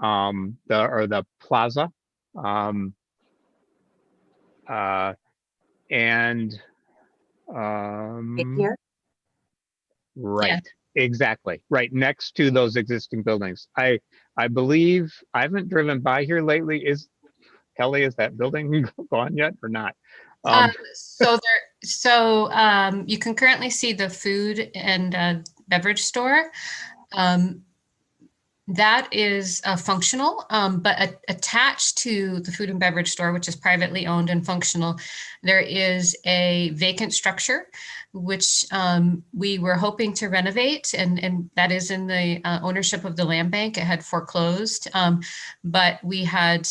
the plaza, and Here? right, exactly, right next to those existing buildings. I believe I haven't driven by here lately. Kelly, is that building gone yet or not? You can currently see the food and beverage store. That is functional, but attached to the food and beverage store, which is privately owned and functional, there is a vacant structure, which we were hoping to renovate, and that is in the ownership of the land bank. It had foreclosed, but we had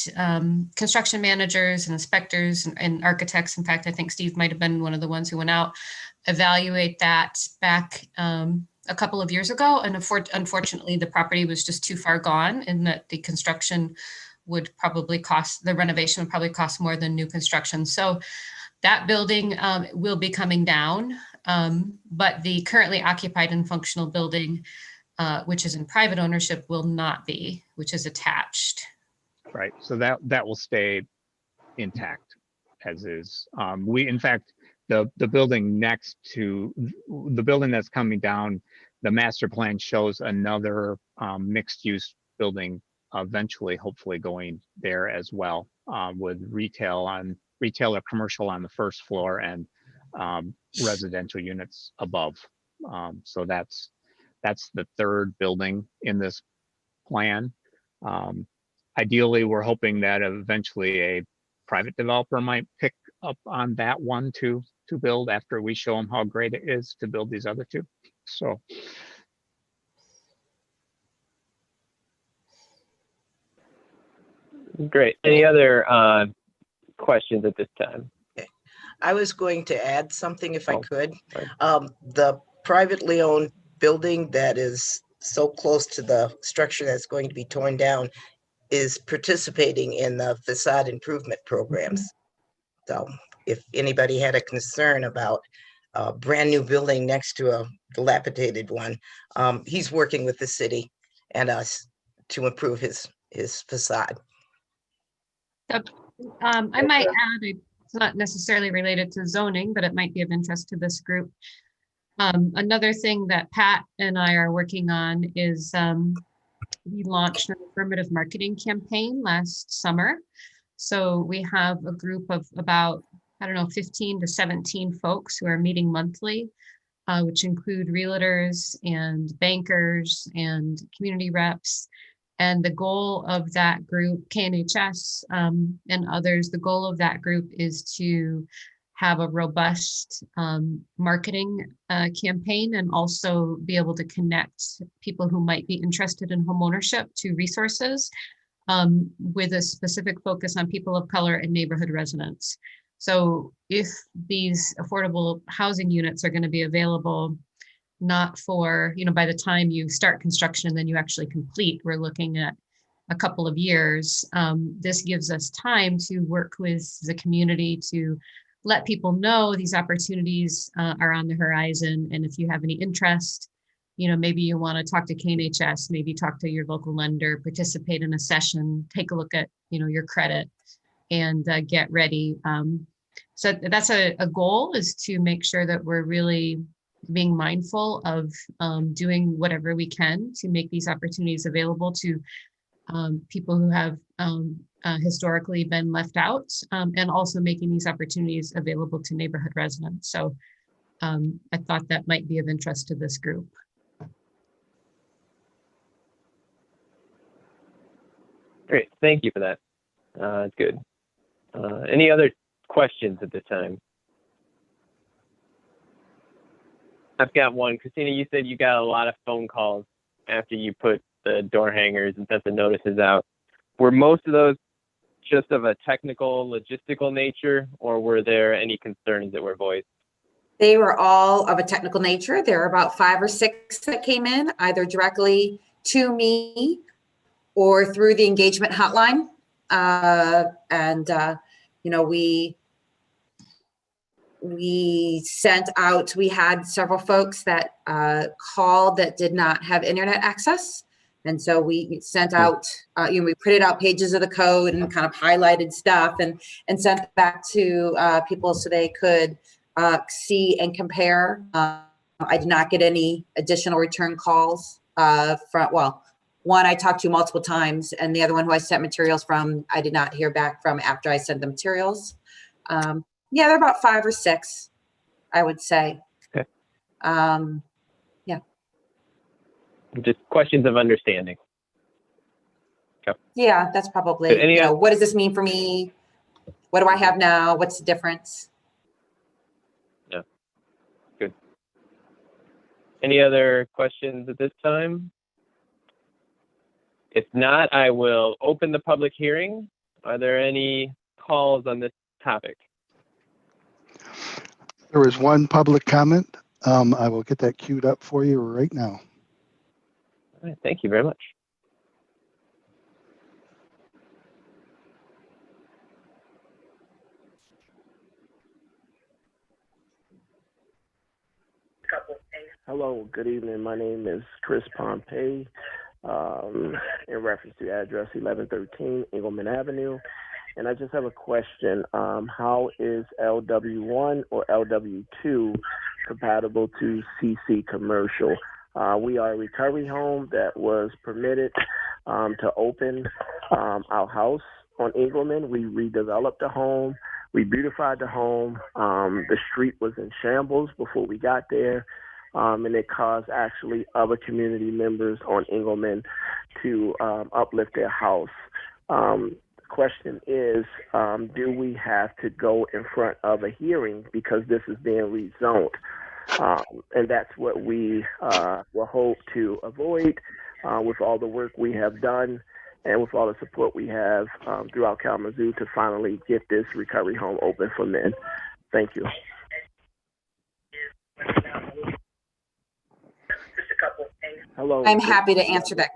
construction managers and inspectors and architects. In fact, I think Steve might have been one of the ones who went out, evaluate that back a couple of years ago, and unfortunately the property was just too far gone, and that the construction would probably cost, the renovation would probably cost more than new construction. So that building will be coming down, but the currently occupied and functional building, which is in private ownership, will not be, which is attached. Right, so that will stay intact as is. We, in fact, the building next to the building that's coming down, the master plan shows another mixed use building eventually, hopefully going there as well, with retail or commercial on the first floor and residential units above. So that's the third building in this plan. Ideally, we're hoping that eventually a private developer might pick up on that one to build after we show them how great it is to build these other two. So. Great. Any other questions at this time? I was going to add something if I could. Right. The privately owned building that is so close to the structure that's going to be torn down is participating in the facade improvement programs. So if anybody had a concern about a brand new building next to a dilapidated one, he's working with the city and us to improve his facade. I might add, it's not necessarily related to zoning, but it might be of interest to this group. Another thing that Pat and I are working on is we launched an affirmative marketing campaign last summer. So we have a group of about, 15 to 17 folks who are meeting monthly, which include realtors and bankers and community reps. And the goal of that group, KNHS and others, the goal of that group is to have a robust marketing campaign, and also be able to connect people who might be interested in homeownership to resources with a specific focus on people of color and neighborhood residents. So if these affordable housing units are going to be available, not for, by the time you start construction and then you actually complete, we're looking at a couple of years. This gives us time to work with the community to let people know these opportunities are on the horizon. And if you have any interest, maybe you want to talk to KNHS, maybe talk to your local lender, participate in a session, take a look at, your credit, and get ready. So that's a goal, is to make sure that we're really being mindful of doing whatever we can to make these opportunities available to people who have historically been left out, and also making these opportunities available to neighborhood residents. So I thought that might be of interest to this group. Great. Thank you for that. It's good. Any other questions at this time? I've got one. Christina, you said you got a lot of phone calls after you put the door hangers and sent the notices out. Were most of those just of a technical, logistical nature, or were there any concerns that were voiced? They were all of a technical nature. There are about 5 or 6 that came in, either directly to me or through the engagement hotline. You know, we sent out, we had several folks that called that did not have internet access. And so we sent out, you know, we printed out pages of the code and kind of highlighted stuff and sent back to people so they could see and compare. I did not get any additional return calls well, one I talked to multiple times, and the other one who I sent materials from, I did not hear back from after I sent the materials. Yeah, they're about 5 or 6, I would say. Okay. Yeah. Just questions of understanding. Okay. Yeah, that's probably, Good. Any you know, what does this mean for me? What do I have now? What's the difference? Yeah. Good. Any other questions at this time? If not, I will open the public hearing. Are there any calls on this topic? There is one public comment. I will get that queued up for you right now. All right, thank you very much. Hello, good evening. My name is Chris Pompey. In reference to address 1113 Engelman Avenue. And I just have a question. How is LW1 or LW2 compatible to CC commercial? We are a recovery home that was permitted to open our house on Engelman. We redeveloped the home. We beautified the home. The street was in shambles before we got there. And it caused actually other community members on Engelman to uplift their house. The question is, do we have to go in front of a hearing because this is being rezoned? And that's what we will hope to avoid with all the work we have done and with all the support we have throughout Kalamazoo to finally get this recovery home open for men. Thank you. Hello. I'm happy to answer that.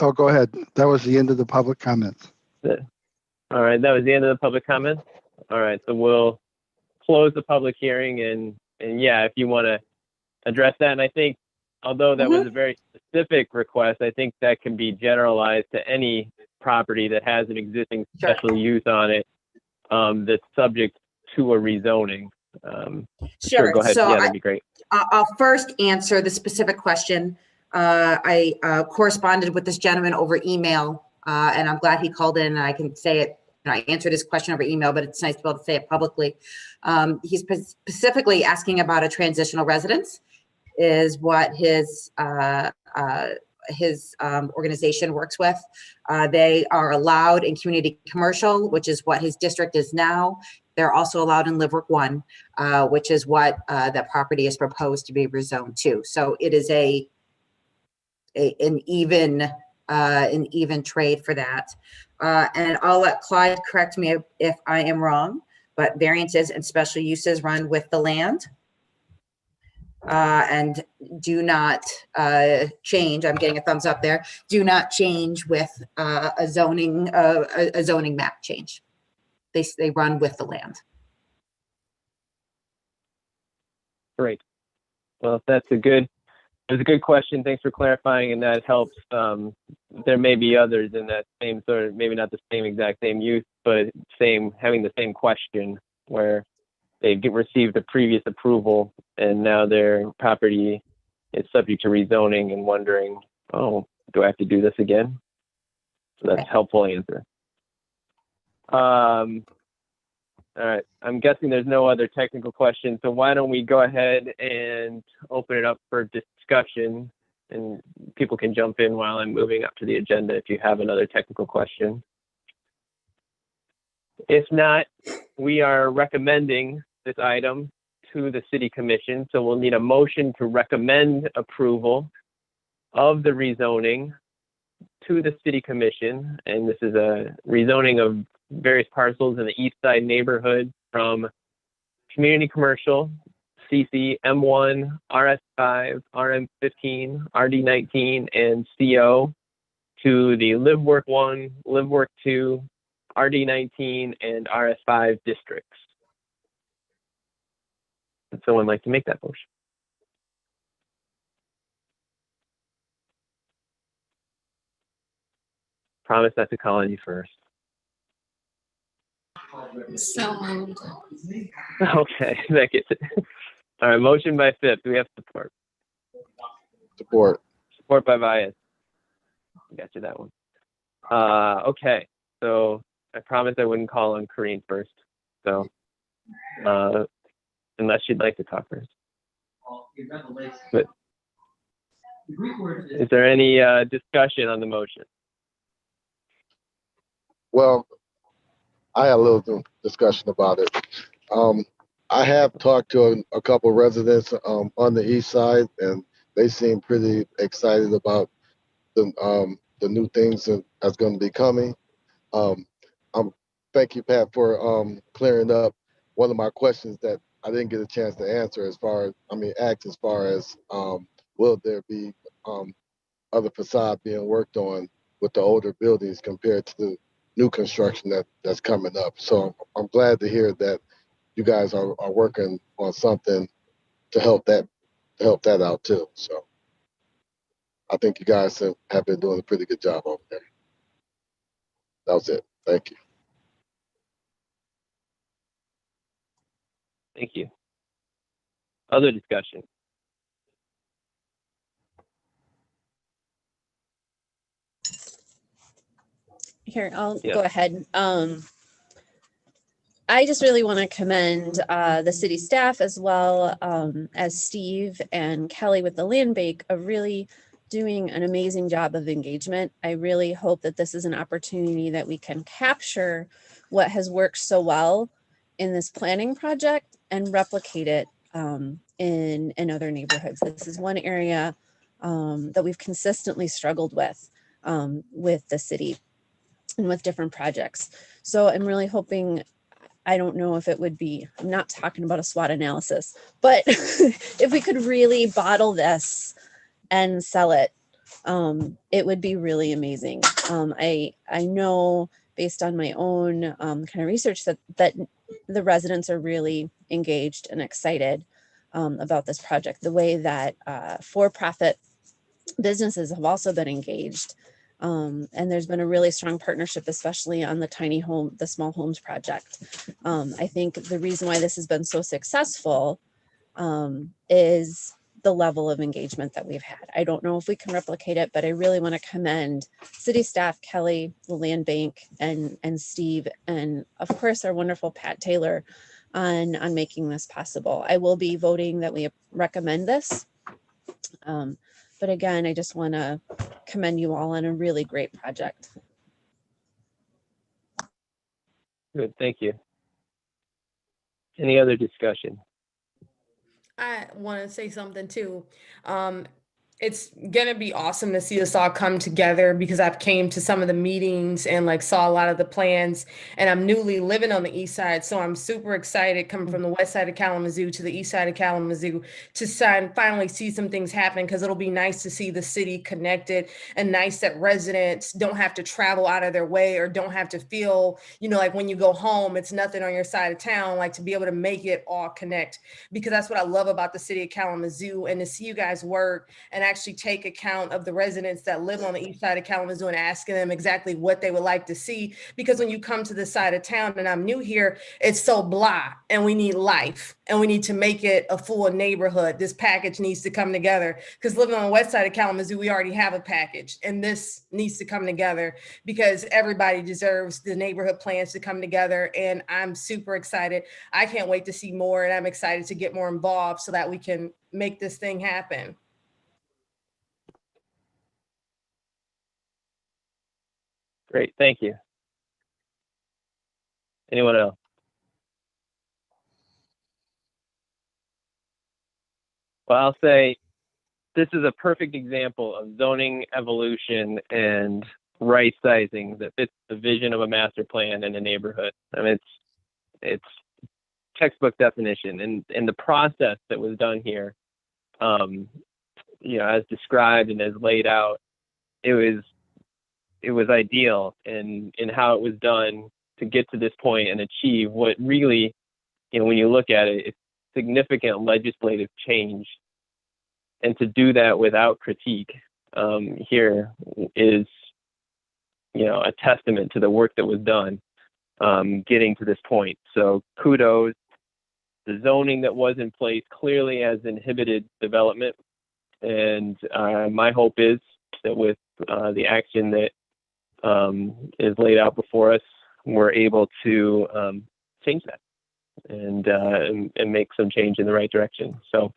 Oh, go ahead. That was the end of the public comments. All right, that was the end of the public comments. All right, so we'll close the public hearing and yeah, if you want to address that. And I think, although that was a very specific request, I think that can be generalized to any property that has an existing special use on it that's subject to a rezoning. Sure, go ahead. So yeah, that'd be great. I'll first answer the specific question. I corresponded with this gentleman over email, and I'm glad he called in and I can say it. I answered his question over email, but it's nice to be able to say it publicly. He's specifically asking about a transitional residence, is what his organization works with. They are allowed in community commercial, which is what his district is now. They're also allowed in Live Work 1, which is what that property is proposed to be rezoned to. So it is an even trade for that. And I'll let Clyde correct me if I am wrong, but variances and special uses run with the land and do not change. I'm getting a thumbs up there. Do not change with a zoning map change. They run with the land. Great. Well, that's a good question. Thanks for clarifying, and that helps. There may be others in that same sort of, maybe not the same exact same use, but having the same question where they received a previous approval and now their property is subject to rezoning and wondering, oh, do I have to do this again? So that's a helpful answer. All right, I'm guessing there's no other technical questions, so why don't we go ahead and open it up for discussion, and people can jump in while I'm moving up to the agenda if you have another technical question. If not, we are recommending this item to the City Commission, so we'll need a motion to recommend approval of the rezoning to the city commission. And this is a rezoning of various parcels in the east side neighborhood from community commercial, CC, M1, RS5, RM15, RD19, and CO to the Live Work 1, Live Work 2, RD19, and RS5 districts. Would someone like to make that motion? Promise not to call on you first. So moved. Okay, that gets it. All right, motion by Phipps. Do we have support? Support. Support by Vyas. Got you that one. Okay, so I promised I wouldn't call on Corinne first. So, unless you'd like to talk first. But is there any discussion on the motion? Well, I had a little discussion about it. I have talked to a couple residents on the east side, and they seem pretty excited about the new things that's going to be coming. Thank you, Pat, for clearing up one of my questions that I didn't get a chance to answer as far as will there be other facade being worked on with the older buildings compared to the new construction that's coming up. So I'm glad to hear that you guys are working on something to help that out too. So I think you guys have been doing a pretty good job over there. That was it. Thank you. Thank you. Other discussion? Here, I'll Yes. go ahead. I just really want to commend the city staff as well as Steve and Kelly with the land bank of really doing an amazing job of engagement. I really hope that this is an opportunity that we can capture what has worked so well in this planning project and replicate it in other neighborhoods. This is one area that we've consistently struggled with the city and with different projects. So I'm really hoping, I don't know if it would be, I'm not talking about a SWOT analysis, but if we could really bottle this and sell it, it would be really amazing. I know based on my own kind of research that the residents are really engaged and excited about this project, the way that for-profit businesses have also been engaged. And there's been a really strong partnership, especially on the small homes project. I think the reason why this has been so successful is the level of engagement that we've had. I don't know if we can replicate it, but I really want to commend city staff, Kelly, the land bank, and Steve, and of course our wonderful Pat Taylor on making this possible. I will be voting that we recommend this. But again, I just want to commend you all on a really great project. Good, thank you. Any other discussion? I want to say something too. It's gonna be awesome to see us all come together because I've came to some of the meetings and like saw a lot of the plans, and I'm newly living on the east side, so I'm super excited coming from the west side of Kalamazoo to the east side of Kalamazoo to finally see some things happen, because it'll be nice to see the city connected and nice that residents don't have to travel out of their way or don't have to feel, like when you go home, it's nothing on your side of town, like to be able to make it all connect, because that's what I love about the city of Kalamazoo, and to see you guys work and actually take account of the residents that live on the east side of Kalamazoo and asking them exactly what they would like to see. Because when you come to this side of town, and I'm new here, it's so blah, and we need life, and we need to make it a full neighborhood. This package needs to come together, because living on the west side of Kalamazoo, we already have a package, and this needs to come together because everybody deserves the neighborhood plans to come together. And I'm super excited. I can't wait to see more, and I'm excited to get more involved so that we can make this thing happen. Great, thank you. Anyone else? Well, I'll say this is a perfect example of zoning evolution and right sizing that fits the vision of a master plan in a neighborhood. I mean, it's textbook definition, and the process that was done here, as described and as laid out, it was ideal in how it was done to get to this point and achieve what really, when you look at it, it's significant legislative change. And to do that without critique here is, a testament to the work that was done getting to this point. So kudos. The zoning that was in place clearly has inhibited development. And my hope is that with the action that is laid out before us, we're able to change that and make some change in the right direction. So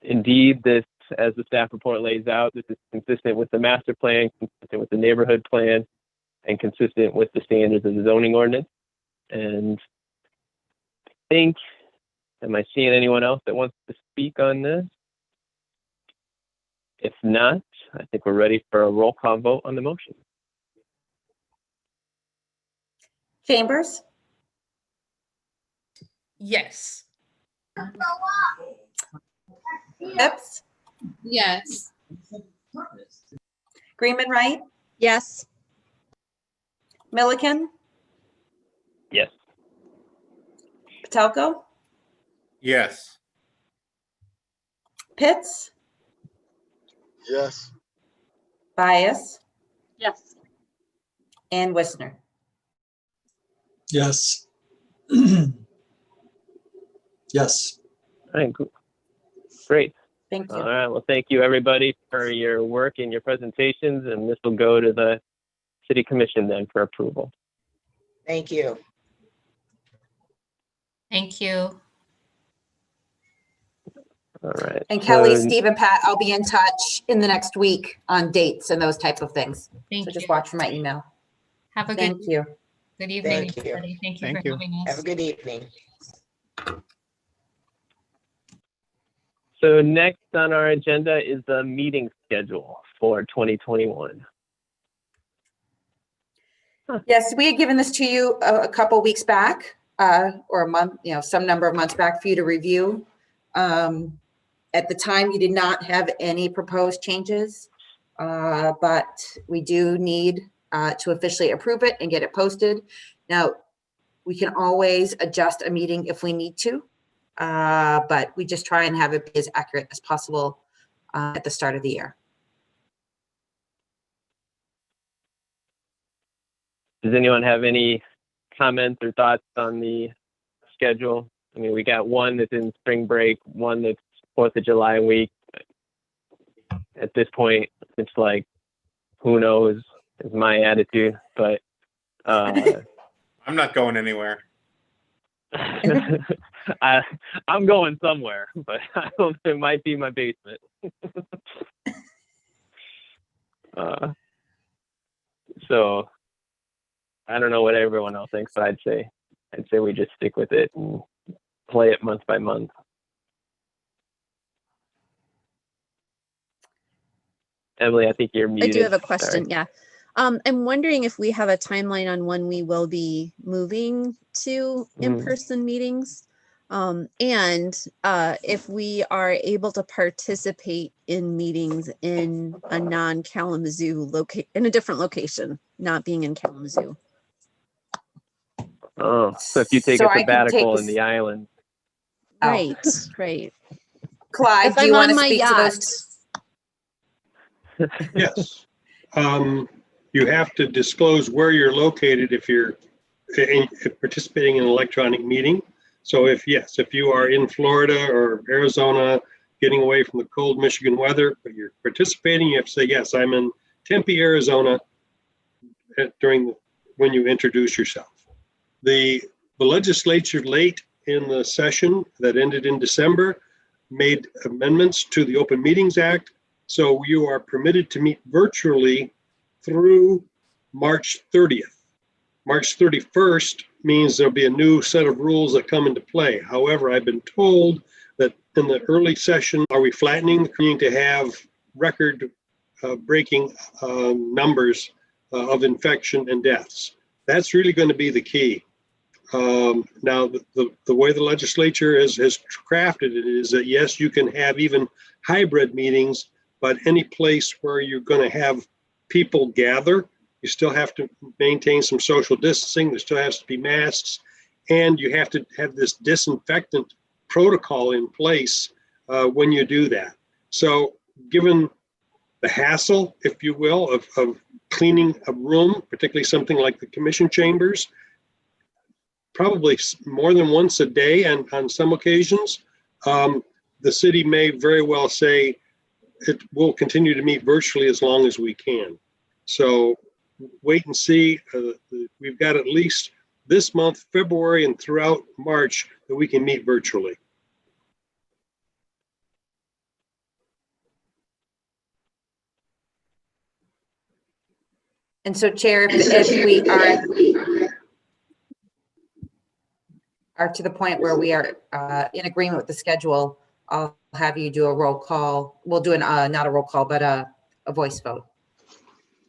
indeed, this, as the staff report lays out, this is consistent with the master plan, consistent with the neighborhood plan, and consistent with the standards of the zoning ordinance. And I think, am I seeing anyone else that wants to speak on this? If not, I think we're ready for a roll call vote on the motion. Chambers, Yes. Phipps, Yes. Greenman Wright, Yes. Milliken, Yes. Patelko, Yes. Pitts, Yes. Bias, Yes. and Wisner. Yes. Yes. All right, great. Thank you. All right, well, thank you everybody for your work and your presentations, and this will go to the City Commission then for approval. Thank you. Thank you. All right. And Kelly, so- Steve, and Pat, I'll be in touch in the next week on dates and those type of things. Thank So you. just watch for my email. Have a Thank good, you. good evening, Thank you. everybody. Thank you Thank for you. having us. Have a good evening. So next on our agenda is the meeting schedule for 2021. Yes, we had given this to you a couple weeks back, or a month, some number of months back for you to review. At the time, you did not have any proposed changes, but we do need to officially approve it and get it posted. Now, we can always adjust a meeting if we need to, but we just try and have it be as accurate as possible at the start of the year. Does anyone have any comments or thoughts on the schedule? I mean, we got one that's in spring break, one that's 4th of July week. At this point, it's like, who knows, is my attitude, but I'm not going anywhere. I'm going somewhere, but I don't, it might be my basement. So I don't know what everyone else thinks, but I'd say we just stick with it and play it month by month. Emily, I think you're muted. I do have a question. Sorry. Yeah. I'm wondering if we have a timeline on when we will be moving to in-person meetings. And if we are able to participate in meetings in a non-Kalamazoo in a different location, not being in Kalamazoo. Oh, so if you take So a I can sabbatical take in the island. Oh. Right, right. Clyde, If do you I'm want on to my speak to yacht. those? Yes. You have to disclose where you're located if you're participating in an electronic meeting. So if you are in Florida or Arizona, getting away from the cold Michigan weather, but you're participating, you have to say, yes, I'm in Tempe, Arizona, when you introduce yourself. The legislature late in the session that ended in December made amendments to the Open Meetings Act. So you are permitted to meet virtually through March 30th. March 31st means there'll be a new set of rules that come into play. However, I've been told that in the early session, are we flattening the community to have record breaking numbers of infection and deaths? That's really going to be the key. Now, the way the legislature has crafted it is that, yes, you can have even hybrid meetings, but any place where you're going to have people gather, you still have to maintain some social distancing. There still has to be masks, and you have to have this disinfectant protocol in place when you do that. So given the hassle, if you will, of cleaning a room, particularly something like the commission chambers, probably more than once a day, and on some occasions, the city may very well say it will continue to meet virtually as long as we can. So wait and see. We've got at least this month, February, and throughout March that we can meet virtually. And so, Chair, if we are to the point where we are in agreement with the schedule, I'll have you do a roll call. We'll do not a roll call, but a voice vote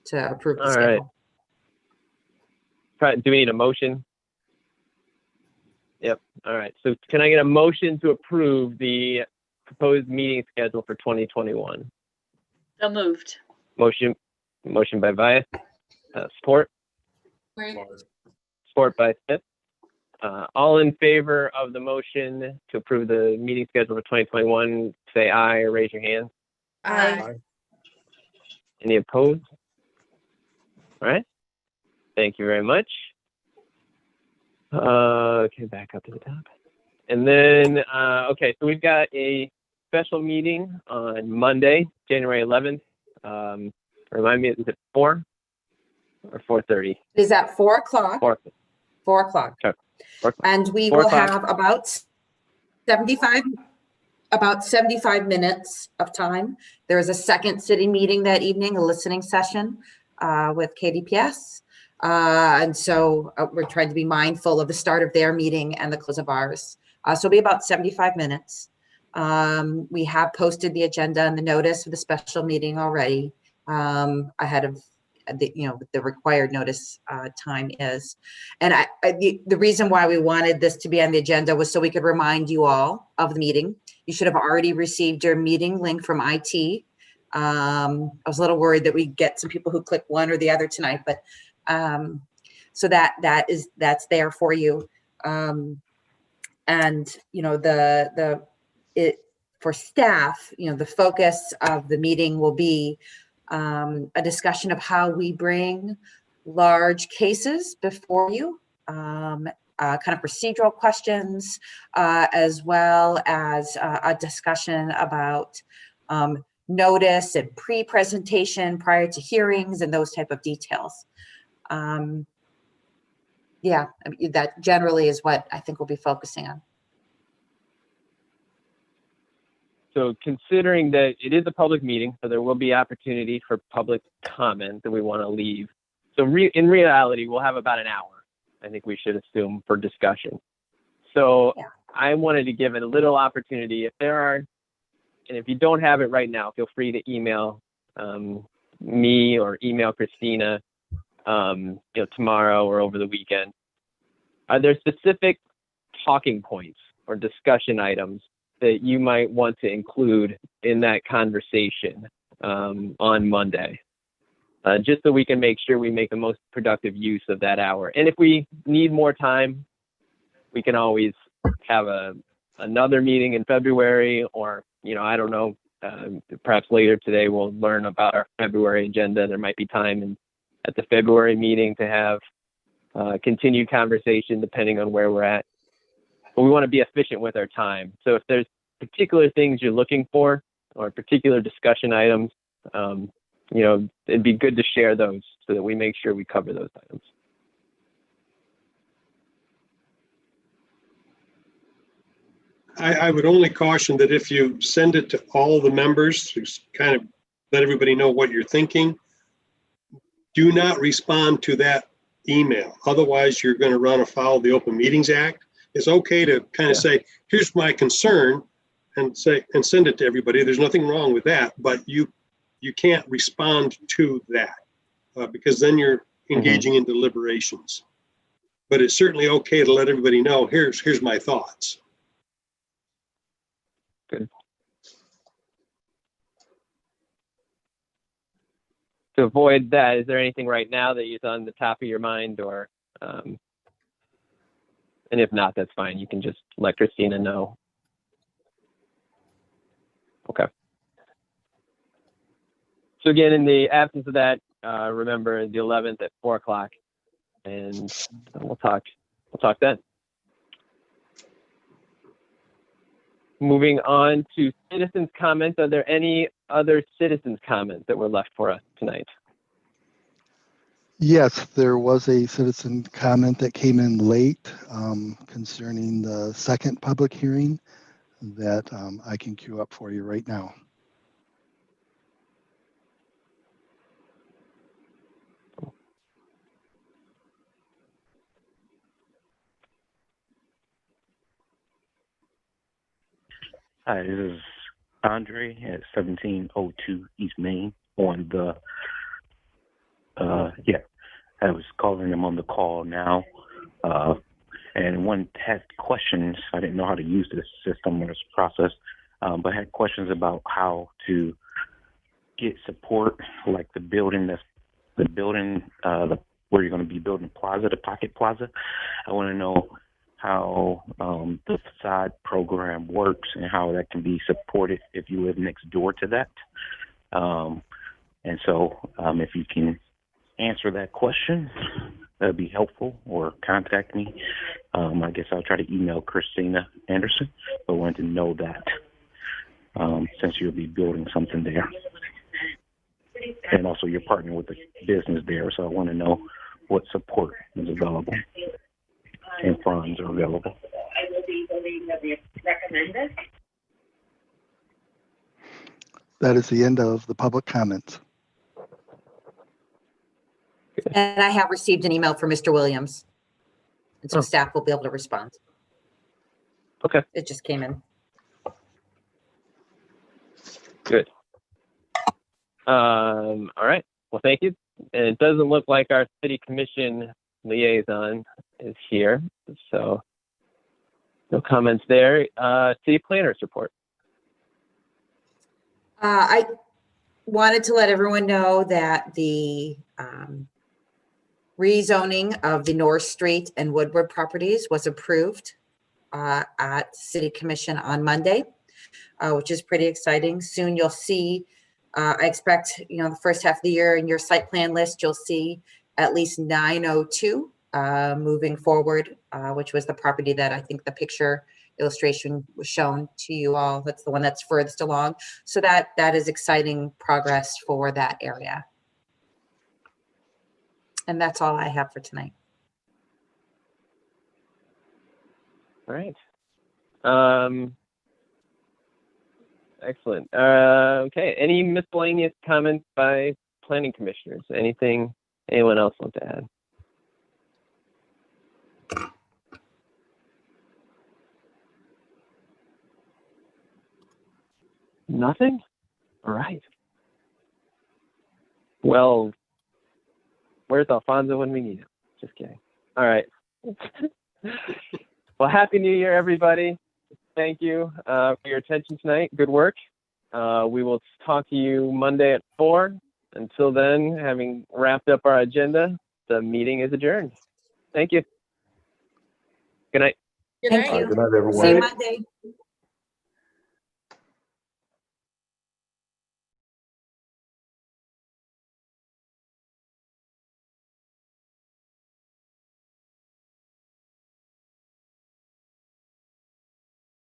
to approve the schedule. Right. Do we need a motion? Yep. All right. So can I get a motion to approve the proposed meeting schedule for 2021? So moved. Motion by Vyas. Support by Smith. All in favor of the motion to approve the meeting schedule for 2021, say aye or raise your hand. Aye. Any opposed? All right. Thank you very much. Okay, back up to the top. And then, okay, so we've got a special meeting on Monday, January 11th. Remind me, is it 4 or 4:30? Is at 4 o'clock. 4 o'clock. Okay. 4 o'clock. And we 4 will o'clock. have about 75 minutes of time. There is a second city meeting that evening, a listening session with KDPS. And so we're trying to be mindful of the start of their meeting and the close of ours. So it'll be about 75 minutes. We have posted the agenda and the notice for the special meeting already ahead of the required notice time is. And the reason why we wanted this to be on the agenda was so we could remind you all of the meeting. You should have already received your meeting link from IT. I was a little worried that we get some people who click one or the other tonight, but so that's there for you. And for staff, the focus of the meeting will be a discussion of how we bring large cases before you, kind of procedural questions, as well as a discussion about notice and pre-presentation prior to hearings and those type of details. Yeah, that generally is what I think we'll be focusing on. So considering that it is a public meeting, so there will be opportunity for public comment that we want to leave. So in reality, we'll have about an hour, I think we should assume, for discussion. So yeah. I wanted to give it a little opportunity. If there are, and if you don't have it right now, feel free to email me or email Christina, tomorrow or over the weekend. Are there specific talking points or discussion items that you might want to include in that conversation on Monday, just so we can make sure we make the most productive use of that hour? And if we need more time, we can always have another meeting in February, or, I don't know, perhaps later today we'll learn about our February agenda. There might be time at the February meeting to have continued conversation depending on where we're at. But we want to be efficient with our time. So if there's particular things you're looking for or particular discussion items, it'd be good to share those so that we make sure we cover those items. I would only caution that if you send it to all the members to kind of let everybody know what you're thinking, do not respond to that email. Otherwise, you're going to run afoul of the Open Meetings Act. It's okay to kind of say, here's my concern. and send it to everybody. There's nothing wrong with that, but you can't respond to that because then you're engaging in deliberations. But it's certainly okay to let everybody know, here's my thoughts. Good. To avoid that, is there anything right now that is on the top of your mind, or and if not, that's fine. You can just let Christina know. Okay. So again, in the absence of that, remember the 11th at 4 o'clock, and we'll talk then. Moving on to citizens' comments. Are there any other citizens' comments that were left for us tonight? Yes, there was a citizen comment that came in late concerning the second public hearing that I can queue up for you right now. Hi, this is Andre at 1702 East Main on the, I was calling them on the call now. And one had questions. I didn't know how to use this system or this process, but had questions about how to get support, like the building where you're going to be building plaza, the Pocket Plaza. I want to know how the facade program works and how that can be supported if you live next door to that. And so if you can answer that question, that'd be helpful, or contact me. I guess I'll try to email Christina Anderson, but I wanted to know that since you'll be building something there. And also you're partnering with the business there, so I want to know what support is available and funds are available. I will be building the recommended. That is the end of the public comments. And I have received an email from Mr. Williams. And so staff will be able to respond. Okay. It just came in. Good. All right. Well, thank you. And it doesn't look like our city commission liaison is here, so no comments there. City planners report. I wanted to let everyone know that the rezoning of the North Street and Woodward properties was approved at City Commission on Monday, which is pretty exciting. Soon you'll see, I expect, the first half of the year in your site plan list, you'll see at least 902 moving forward, which was the property that I think the picture illustration was shown to you all. That's the one that's furthest along. So that is exciting progress for that area. And that's all I have for tonight. All right. Excellent. Okay. Any miscellaneous comments by planning commissioners? Anything anyone else want to add? Nothing? All right. Well, where's Alfonso when we need him? Just kidding. All right. Well, Happy New Year, everybody. Thank you for your attention tonight. Good work. We will talk to you Monday at 4. Until then, having wrapped up our agenda, the meeting is adjourned. Thank you. Good night. Thank you. Good night, everyone. See you Monday.